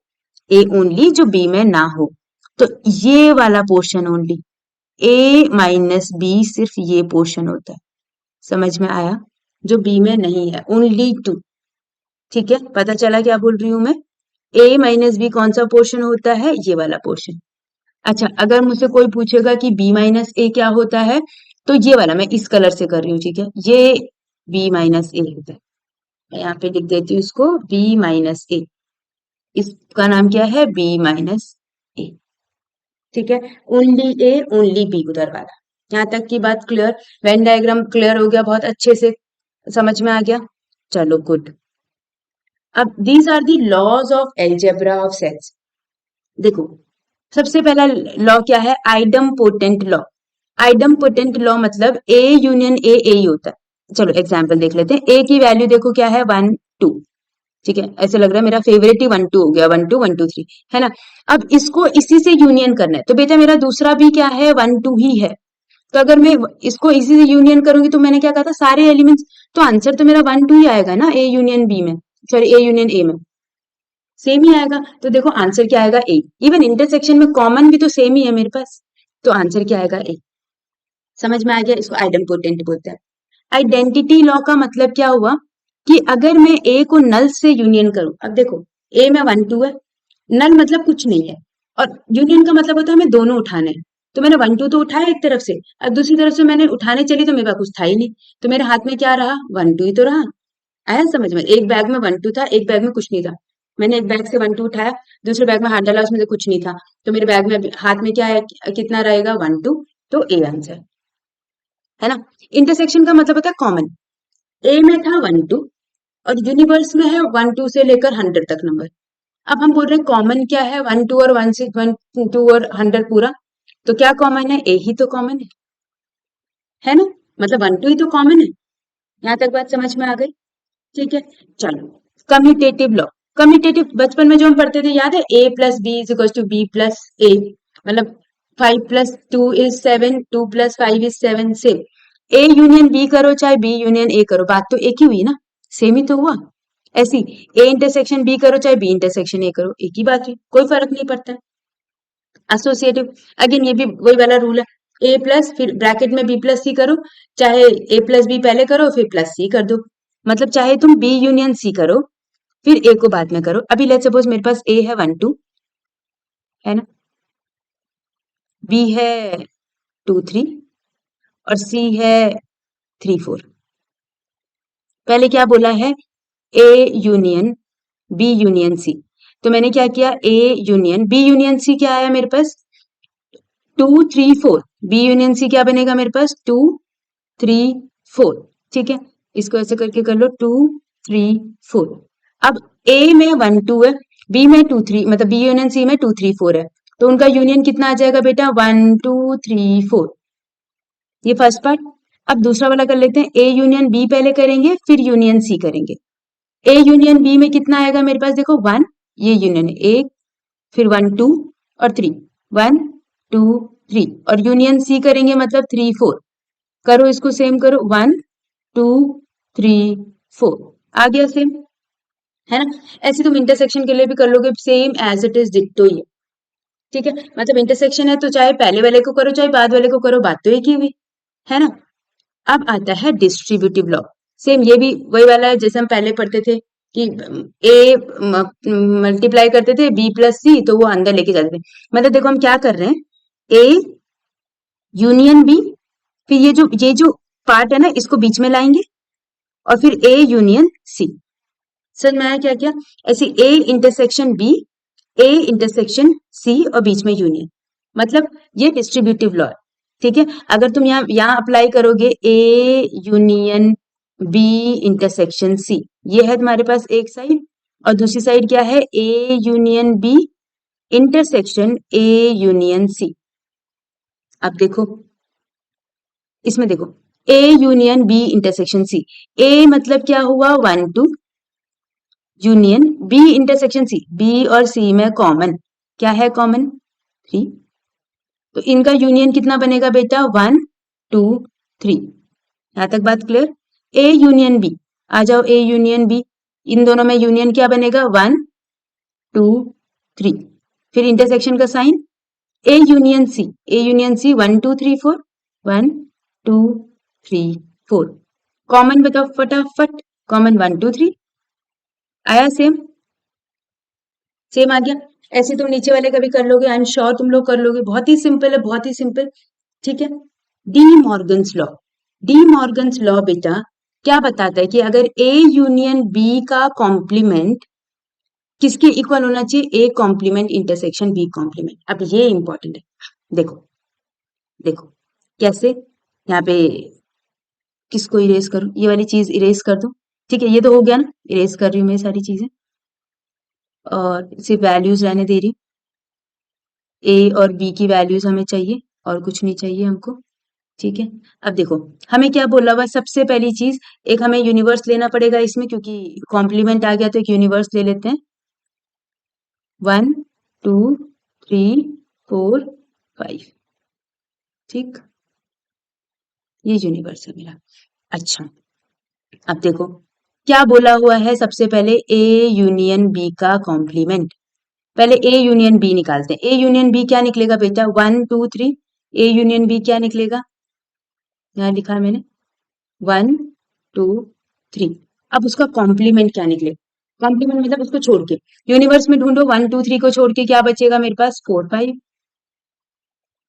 ए ओनली जो बी में ना हो, तो ये वाला पोर्शन ओनली, ए माइनस बी सिर्फ ये पोर्शन होता है, समझ में आया, जो बी में नहीं है, ओनली 2, ठीक है। पता चला क्या बोल रही हूं मैं, ए माइनस बी कौन सा पोर्शन होता है, ये वाला पोर्शन। अच्छा अगर मुझसे कोई पूछेगा कि बी माइनस ए क्या होता है, तो ये वाला मैं इस कलर से कर रही हूँ, ठीक है, ये बी माइनस ए होता है। मैं यहाँ पे लिख देती हूँ इसको बी माइनस ए, इसका नाम क्या है, बी माइनस ए, ठीक है। ओनली ए ओनली बी उधर वाला। यहाँ तक की बात क्लियर, वेन डायग्राम क्लियर हो गया, बहुत अच्छे से समझ में आ गया, चलो गुड। अब these are the laws of algebra of sets. देखो सबसे पहला लॉ क्या है, idempotent law. Idempotent law मतलब ए यूनियन ए ही होता है। चलो एग्जांपल देख लेते हैं, ए की वैल्यू देखो क्या है, 1 2, ठीक है, ऐसे लग रहा है मेरा फेवरेट ही 1 2 हो गया, 1 2 1 2 3, है ना। अब इसको इसी से यूनियन करना है, तो बेटा मेरा दूसरा भी क्या है, 1 2 ही है। तो अगर मैं इसको इसी से यूनियन करूंगी तो मैंने क्या कहा था, सारे एलिमेंट्स, तो आंसर तो मेरा 1 2 ही आएगा ना, ए यूनियन बी में, सॉरी ए यूनियन ए में सेम ही आएगा। तो देखो आंसर क्या आएगा, ए। इवन इंटरसेक्शन में कॉमन भी तो सेम ही है मेरे पास, तो आंसर क्या आएगा, ए। समझ में आ गया, इसको आइडेंपोटेंट बोलते हैं। आइडेंटिटी लॉ का मतलब क्या हुआ कि अगर मैं ए को नल से यूनियन करूं, अब देखो ए में 1 2 है, नल मतलब कुछ नहीं है, और यूनियन का मतलब होता है हमें दोनों उठाने हैं। तो मैंने 1 2 तो उठाया एक तरफ से, अब दूसरी तरफ से मैंने उठाने चली तो मेरे पास कुछ था ही नहीं, तो मेरे हाथ में क्या रहा, 1 2 ही तो रहा। आया समझ में, एक बैग में 1 2 था, एक बैग में कुछ नहीं था। मैंने एक बैग से 1 2 उठाया, दूसरे बैग में हाथ डाला, उसमें से कुछ नहीं था, तो मेरे बैग में हाथ में क्या है, कितना रहेगा, 1 2, तो ए आंसर है ना। इंटरसेक्शन का मतलब होता है कॉमन, ए में था 1 2 और यूनिवर्स में है 1 2 से लेकर 100 तक नंबर। अब हम बोल रहे हैं कॉमन क्या है, 1 2 और 1 से 1 2 और 100 पूरा, तो क्या कॉमन है, ए ही तो कॉमन है ना, मतलब 1 2 ही तो कॉमन है। यहाँ तक बात समझ में आ गई, ठीक है। चलो कम्यूटेटिव लॉ, कम्यूटेटिव बचपन में जो हम पढ़ते थे याद है, A plus B is equal to B plus A, मतलब 5 प्लस 2 इज 7, 2 प्लस 5 इज 7 से ए यूनियन बी करो चाहे बी यूनियन ए करो, बात तो एक ही हुई ना, सेम ही तो हुआ। ऐसी ए इंटरसेक्शन बी करो चाहे बी इंटरसेक्शन ए करो, एक ही बात हुई, कोई फर्क नहीं पड़ता है। एसोसिएटिव, अगेन ये भी वही वाला रूल है, ए प्लस फिर ब्रैकेट में बी प्लस सी करो, चाहे ए प्लस बी पहले करो फिर प्लस सी कर दो, मतलब चाहे तुम बी यूनियन सी करो फिर ए को बाद में करो। अभी लेट्स सपोज मेरे पास ए है 1 2, है ना, बी है 2 3 और सी है 3 4। पहले क्या बोला है, A union B union C, तो मैंने क्या किया, A union B union C क्या आया मेरे पास, 2 3 4, बी यूनियन सी क्या बनेगा मेरे पास, 2 3 4, ठीक है। इसको ऐसे करके कर लो, 2 3 4। अब ए में 1 2 है, बी में 2 3, मतलब बी यूनियन सी में 2 3 4 है, तो उनका यूनियन कितना आ जाएगा बेटा, 1 2 3 4। ये फर्स्ट पार्ट। अब दूसरा वाला कर लेते हैं, ए यूनियन बी पहले करेंगे फिर यूनियन सी करेंगे। ए यूनियन बी में कितना आएगा मेरे पास, देखो 1, ये यूनियन है, एक फिर 1 2 और 3, 1 2 3, और यूनियन सी करेंगे मतलब 3 4। करो इसको सेम करो, 1 2 3 4, आ गया सेम, है ना। ऐसे तुम इंटरसेक्शन के लिए भी कर लोगे, same as it is ditto ही है, ठीक है। मतलब इंटरसेक्शन है तो चाहे पहले वाले को करो चाहे बाद वाले को करो, बात तो एक ही हुई, है ना। अब आता है डिस्ट्रीब्यूटिव लॉ, सेम ये भी वही वाला है जैसे हम पहले पढ़ते थे कि ए मल्टीप्लाई करते थे बी प्लस सी, तो वो अंदर लेके जाते थे। मतलब देखो हम क्या कर रहे हैं, ए यूनियन बी, फिर ये जो पार्ट है ना इसको बीच में लाएंगे और फिर ए यूनियन सी। समझ में आया क्या क्या, ऐसे A intersection B, A intersection C और बीच में यूनियन, मतलब ये डिस्ट्रीब्यूटिव लॉ है, ठीक है। अगर तुम यहाँ अप्लाई करोगे A union B intersection C, ये है तुम्हारे पास एक साइड, और दूसरी साइड क्या है, A union B intersection A union C. अब देखो इसमें, देखो A union B intersection C, A मतलब क्या हुआ 1 2, union B intersection C, B और सी में कॉमन क्या है, कॉमन 3, तो इनका यूनियन कितना बनेगा बेटा 1 2 3। यहां तक बात क्लियर। ए यूनियन बी, आ जाओ ए यूनियन बी, इन दोनों में यूनियन क्या बनेगा 1 2 3, फिर इंटरसेक्शन का sign A union C, A union C 1 2 3 4, 1 2 3 4, common बताओ फटाफट, कॉमन 1 2 3 आया, सेम सेम आ गया। ऐसे तुम नीचे वाले का भी कर लोगे, आई एम श्योर तुम लोग कर लोगे, बहुत ही सिंपल है, बहुत ही सिंपल, ठीक है। De Morgan's law, De Morgan's law बेटा क्या बताता है कि अगर ए यूनियन बी का कॉम्प्लीमेंट किसके इक्वल होना चाहिए, A complement intersection B complement. अब ये इंपॉर्टेंट है, देखो देखो कैसे, यहाँ पे किसको इरेज करूं, ये वाली चीज इरेज कर दो, ठीक है, ये तो हो गया ना, इरेज कर रही हूँ मैं सारी चीजें और सिर्फ वैल्यूज रहने दे रही हूँ, ए और बी की वैल्यूज हमें चाहिए और कुछ नहीं चाहिए हमको, ठीक है। अब देखो हमें क्या बोला हुआ, सबसे पहली चीज एक हमें यूनिवर्स लेना पड़ेगा इसमें, क्योंकि कॉम्प्लीमेंट आ गया तो एक यूनिवर्स ले लेते हैं, 1 2 3 4 5, ठीक, ये यूनिवर्स है मेरा। अच्छा अब देखो क्या बोला हुआ है, सबसे पहले ए यूनियन बी का कॉम्प्लीमेंट, पहले ए यूनियन बी निकालते हैं। ए यूनियन बी क्या निकलेगा बेटा 1 2 3, ए यूनियन बी क्या निकलेगा, यहाँ लिखा है मैंने 1 2 3। अब उसका कॉम्प्लीमेंट क्या निकलेगा, कॉम्प्लीमेंट मतलब उसको छोड़ के, यूनिवर्स में ढूंढो 1 2 3 को छोड़ के क्या बचेगा मेरे पास 4 5,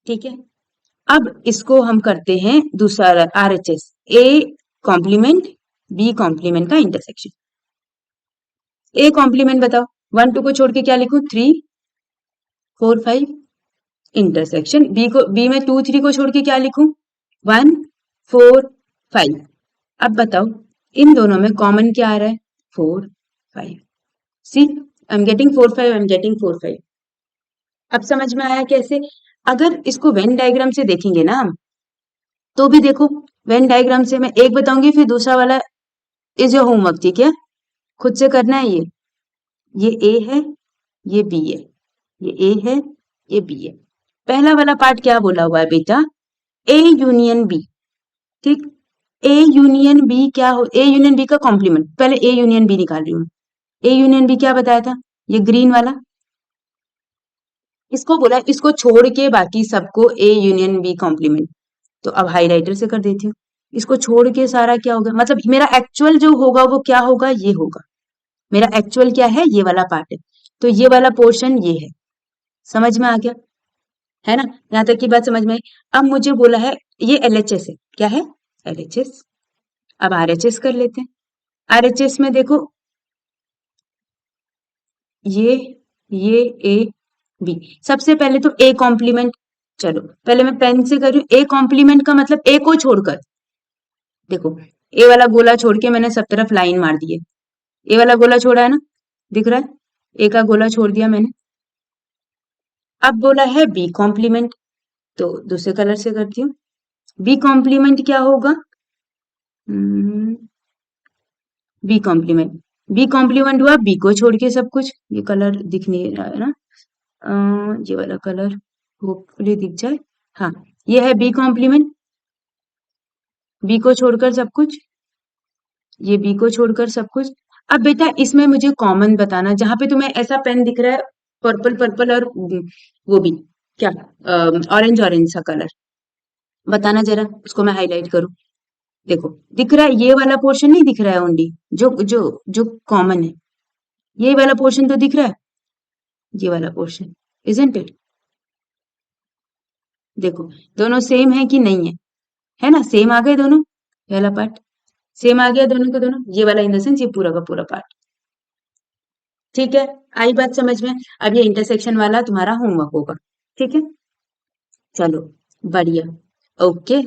ठीक है। अब इसको हम करते हैं दूसरा RHS, A complement B complement का इंटरसेक्शन। ए कॉम्प्लीमेंट बताओ, 1 2 को छोड़ के क्या लिखूं 3 4 5, इंटरसेक्शन बी को, बी में 2 3 को छोड़ के क्या लिखूं 1 4 5। अब बताओ इन दोनों में कॉमन क्या आ रहा है 4 5, see I am getting 4 5, I am getting 4 5। अब समझ में आया कैसे, अगर इसको वेन डायग्राम से देखेंगे ना हम, तो भी देखो वेन डायग्राम से मैं एक बताऊंगी, फिर दूसरा वाला इज योर होमवर्क, ठीक है, खुद से करना है। ये ए है, ये बी है, ये ए है, ये बी है। पहला वाला पार्ट क्या बोला हुआ है बेटा, ए यूनियन बी, ठीक, ए यूनियन बी क्या हो, ए यूनियन बी का कॉम्प्लीमेंट, पहले ए यूनियन बी निकाल रही हूँ। ए यूनियन बी क्या बताया था, ये ग्रीन वाला, इसको बोला इसको छोड़ के बाकी सबको ए यूनियन बी कॉम्प्लीमेंट, तो अब हाईलाइटर से कर देती हूँ, इसको छोड़ के सारा क्या होगा, मतलब मेरा एक्चुअल जो होगा वो क्या होगा, ये होगा मेरा एक्चुअल क्या है, ये वाला पार्ट है, तो ये वाला पोर्शन ये है, समझ में आ गया है ना, यहाँ तक की बात समझ में आई। अब मुझे बोला है ये एलएचएस है, क्या है एलएचएस, अब आरएचएस कर लेते हैं। आरएचएस में देखो ये ए बी, सबसे पहले तो ए कॉम्प्लीमेंट, चलो पहले मैं पेन से कर रही हूँ, ए कॉम्प्लीमेंट का मतलब ए को छोड़कर, देखो ए वाला गोला छोड़ के मैंने सब तरफ लाइन मार दी है, ए वाला गोला छोड़ा है ना, दिख रहा है, ए का गोला छोड़ दिया मैंने। अब बोला है बी कॉम्प्लीमेंट, तो दूसरे कलर से करती हूँ, बी कॉम्प्लीमेंट क्या होगा, बी कॉम्प्लीमेंट, बी कॉम्प्लीमेंट हुआ बी को छोड़ के सब कुछ, ये कलर दिख नहीं रहा है ना, ये वाला कलर होपफुली दिख जाए, हाँ ये है बी कॉम्प्लीमेंट, बी को छोड़कर सब कुछ, ये बी को छोड़कर सब कुछ। अब बेटा इसमें मुझे कॉमन बताना, जहां पे तुम्हें ऐसा पेन दिख रहा है पर्पल पर्पल और वो भी क्या ऑरेंज ऑरेंज सा कलर, बताना जरा, उसको मैं हाईलाइट करूं, देखो दिख रहा है ये वाला पोर्शन नहीं दिख रहा है ओनली, जो जो जो कॉमन है, ये वाला पोर्शन तो दिख रहा है, ये वाला पोर्शन, इजंट इट, देखो दोनों सेम है कि नहीं है ना, सेम आ गए दोनों, ये वाला पार्ट सेम आ गया दोनों का दोनों, ये वाला इन द सेंस ये पूरा का पूरा पार्ट, ठीक है, आई बात समझ में। अब ये इंटरसेक्शन वाला तुम्हारा होमवर्क होगा, ठीक है, चलो बढ़िया। Okay,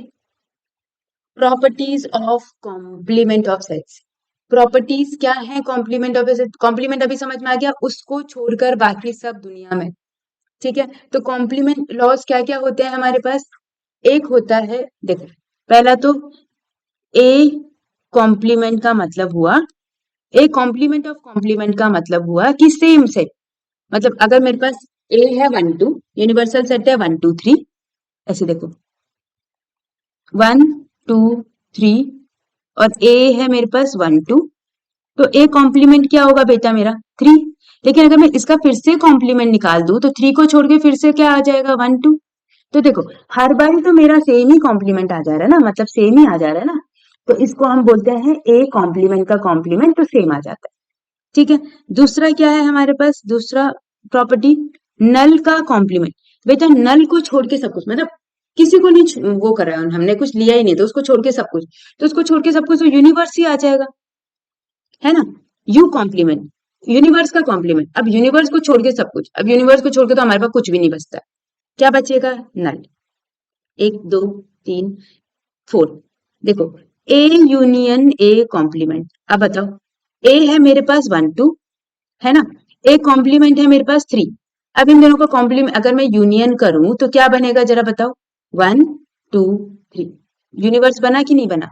properties of complement of sets. Properties क्या है कॉम्प्लीमेंट ऑफ सेट? कॉम्प्लीमेंट अभी समझ में आ गया, उसको छोड़कर बाकी सब दुनिया में, ठीक है। तो कॉम्प्लीमेंट लॉज क्या क्या होते हैं हमारे पास? एक होता है, देखो पहला तो ए कॉम्प्लीमेंट का मतलब हुआ, ए कॉम्प्लीमेंट ऑफ कॉम्प्लीमेंट का मतलब हुआ कि सेम सेट, मतलब अगर मेरे पास ए है 1 2, यूनिवर्सल सेट है 1 2 3, ऐसे देखो 1 2 3 और ए है मेरे पास 1 2, तो ए कॉम्प्लीमेंट क्या होगा बेटा मेरा 3। लेकिन अगर मैं इसका फिर से कॉम्प्लीमेंट निकाल दूं तो 3 को छोड़ के फिर से क्या आ जाएगा 1 2। तो देखो हर बार तो मेरा सेम ही कॉम्प्लीमेंट आ जा रहा है ना, मतलब सेम ही आ जा रहा है ना, तो इसको हम बोलते हैं ए कॉम्प्लीमेंट का कॉम्प्लीमेंट तो सेम आ जाता है, ठीक है। दूसरा क्या है हमारे पास, दूसरा प्रॉपर्टी नल का कॉम्प्लीमेंट। बेटा नल को छोड़ के सब कुछ, मतलब किसी को नहीं वो कर रहा है, हमने कुछ लिया ही नहीं तो उसको छोड़ के सब कुछ, तो उसको छोड़ के सब कुछ तो यूनिवर्स ही आ जाएगा, है ना। यू कॉम्प्लीमेंट, यूनिवर्स का कॉम्प्लीमेंट। अब यूनिवर्स को छोड़ के सब कुछ, अब यूनिवर्स को छोड़ के तो हमारे पास कुछ भी नहीं बचता, क्या बचेगा? नल। 1 2 3 4, देखो ए यूनियन ए कॉम्प्लीमेंट। अब बताओ ए है मेरे पास 1 2, है ना, ए कॉम्प्लीमेंट है मेरे पास 3। अब इन दोनों का कॉम्प्लीमेंट अगर मैं यूनियन करूं तो क्या बनेगा जरा बताओ? 1 2 3, यूनिवर्स बना कि नहीं बना?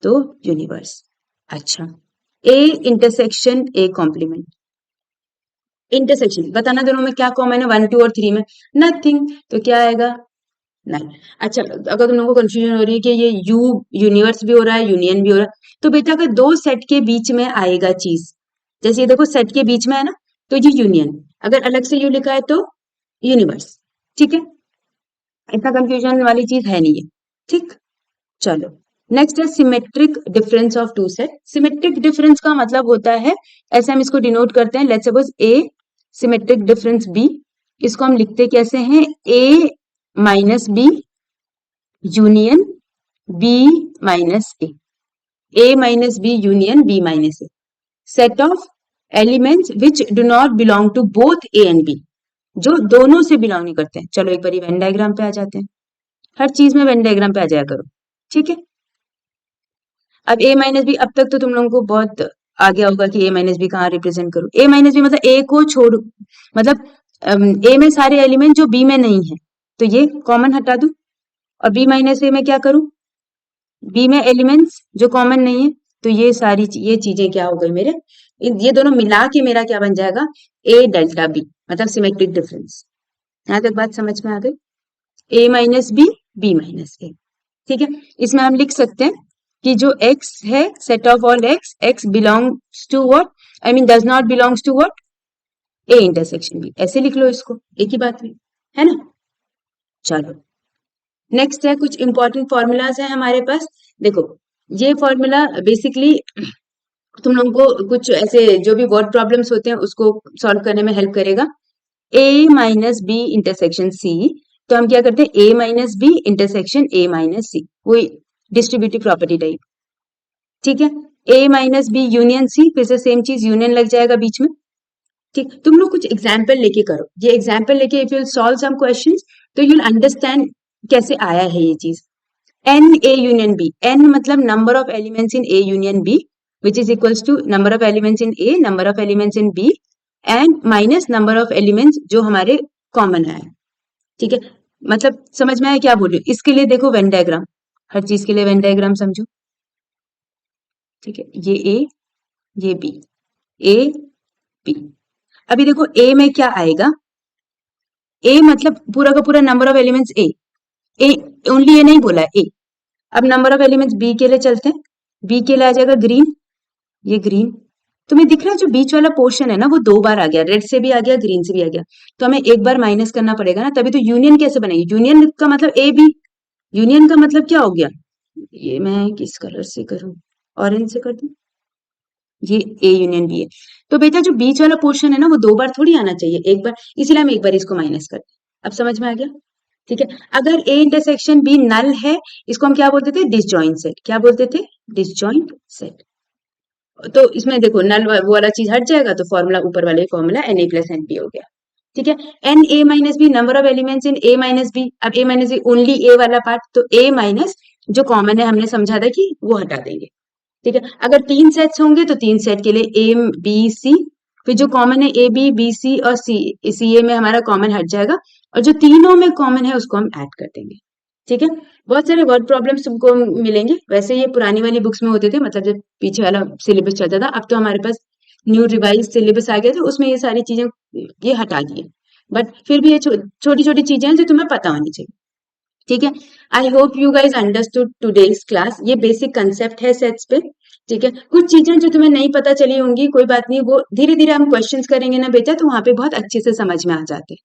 तो यूनिवर्स। अच्छा, A intersection A complement, intersection बताना दोनों में क्या कॉमन है 1 2 और 3 में? नथिंग, तो क्या आएगा? नल। अच्छा, अगर तुम लोगों को कंफ्यूजन हो रही है कि ये यू यूनिवर्स भी हो रहा है यूनियन भी हो रहा है, तो बेटा अगर दो सेट के बीच में आएगा चीज, जैसे ये देखो सेट के बीच में है ना, तो ये यूनियन, अगर अलग से यू लिखा है तो यूनिवर्स, ठीक है, इतना कंफ्यूजन वाली चीज है नहीं है, ठीक। चलो नेक्स्ट है symmetric difference of two set. Symmetric difference का मतलब होता है, ऐसे हम इसको डिनोट करते हैं, let's suppose A symmetric difference B, इसको हम लिखते कैसे हैं? A minus B union B minus A minus B union B minus A, set of elements which do not belong to both A and B, जो दोनों से बिलोंग नहीं करते हैं। चलो एक बार वेन डायग्राम पे आ जाते हैं, हर चीज में वेन डायग्राम पे आ जाया करो, ठीक है। अब ए माइनस बी, अब तक तो तुम लोगों को बहुत आ गया होगा कि ए माइनस बी कहाँ रिप्रेजेंट करूं। ए माइनस बी मतलब ए को छोड़, मतलब ए में सारे एलिमेंट जो बी में नहीं है, तो ये कॉमन हटा दूं, और बी माइनस ए में क्या करूं? बी में एलिमेंट्स जो कॉमन नहीं है, तो ये सारी ये चीजें क्या हो गई मेरे, ये दोनों मिला के मेरा क्या बन जाएगा? ए डेल्टा बी, मतलब सिमेट्रिक डिफरेंस। यहां तक बात समझ में आ गई? ए माइनस बी बी माइनस ए, ठीक है। इसमें हम लिख सकते हैं कि जो x है set of all x belongs to what, I mean does not belongs to what? A intersection B, ऐसे लिख लो इसको, एक ही बात हुई, है ना। चलो नेक्स्ट है, कुछ इंपॉर्टेंट फॉर्मूलाज है हमारे पास। देखो ये फॉर्मूला बेसिकली तुम लोगों को कुछ ऐसे जो भी वर्ड प्रॉब्लम्स होते हैं उसको सॉल्व करने में हेल्प करेगा। A minus B intersection C, तो हम क्या करते हैं? A minus B intersection A minus C, वही डिस्ट्रीब्यूटिव प्रॉपर्टी टाइप, ठीक है। A minus B union C, फिर से सेम चीज यूनियन लग जाएगा बीच में, ठीक। तुम लोग कुछ एग्जाम्पल लेके करो, ये एग्जाम्पल लेके if you solve some questions तो यू अंडरस्टैंड कैसे आया है ये चीज। N A union B, n मतलब number of elements in A union B which is equals to number of elements in A, number of elements in B and minus number of elements जो हमारे कॉमन है, ठीक है। मतलब समझ में आया क्या बोल रही हूँ? इसके लिए देखो वेन डायग्राम, हर चीज के लिए वेन डायग्राम समझो, ठीक है। ये ए, ये बी, ए बी। अभी देखो ए में क्या आएगा? ए मतलब पूरा का पूरा number of elements A, A only A नहीं बोला है, ए। अब नंबर ऑफ एलिमेंट्स बी के लिए चलते हैं, बी के लिए आ जाएगा ग्रीन, ये ग्रीन। तुम्हें दिख रहा है जो बीच वाला पोर्शन है ना वो 2 बार आ गया, रेड से भी आ गया ग्रीन से भी आ गया, तो हमें एक बार माइनस करना पड़ेगा ना, तभी तो यूनियन कैसे बनेगी? यूनियन का मतलब ए बी, यूनियन का मतलब क्या हो गया? ये मैं किस कलर से करूं, ऑरेंज से कर दूं, ये ए यूनियन बी है। तो बेटा जो बीच वाला पोर्शन है ना वो 2 बार थोड़ी आना चाहिए, एक बार, इसीलिए हम एक बार इसको माइनस करते हैं। अब समझ में आ गया, ठीक है। अगर ए इंटरसेक्शन बी नल है, इसको हम क्या बोलते थे? Disjoint set. क्या बोलते थे? Disjoint set. तो इसमें देखो नल वो वाला चीज हट जाएगा, तो फॉर्मूला ऊपर वाले फॉर्मूला Na+NP हो गया। ठीक है, Na-B number of elements in A-B। अब A-B ओनली ए वाला पार्ट, तो A- जो कॉमन है हमने समझा था कि वो हटा देंगे। ठीक है, अगर 3 सेट्स होंगे तो 3 सेट के लिए A-B-C, फिर जो कॉमन है A-B-B-C और C में हमारा कॉमन हट जाएगा, और जो तीनों में कॉमन है उसको हम ऐड कर देंगे। ठीक है, बहुत सारे वर्ड प्रॉब्लम्स तुमको मिलेंगे, वैसे ये पुरानी वाली बुक्स में होते थे, मतलब जब पीछे वाला सिलेबस चलता था। अब तो हमारे पास न्यू रिवाइज सिलेबस आ गया, तो उसमें ये सारी चीजें ये हटा दिए, बट फिर भी ये छोटी छोटी चीजें हैं जो तुम्हें पता होनी चाहिए। ठीक है, आई hope you guys understood today's class. ये बेसिक कंसेप्ट है सेट्स पे। ठीक है, कुछ चीजें जो तुम्हें नहीं पता चली होंगी, कोई बात नहीं, वो धीरे धीरे हम क्वेश्चंस करेंगे ना बेटा, तो वहां पे बहुत अच्छे से समझ में आ जाते।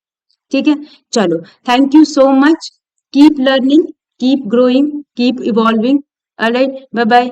ठीक है, चलो, thank you so much. Keep learning, keep growing, keep evolving. Alright, bye bye.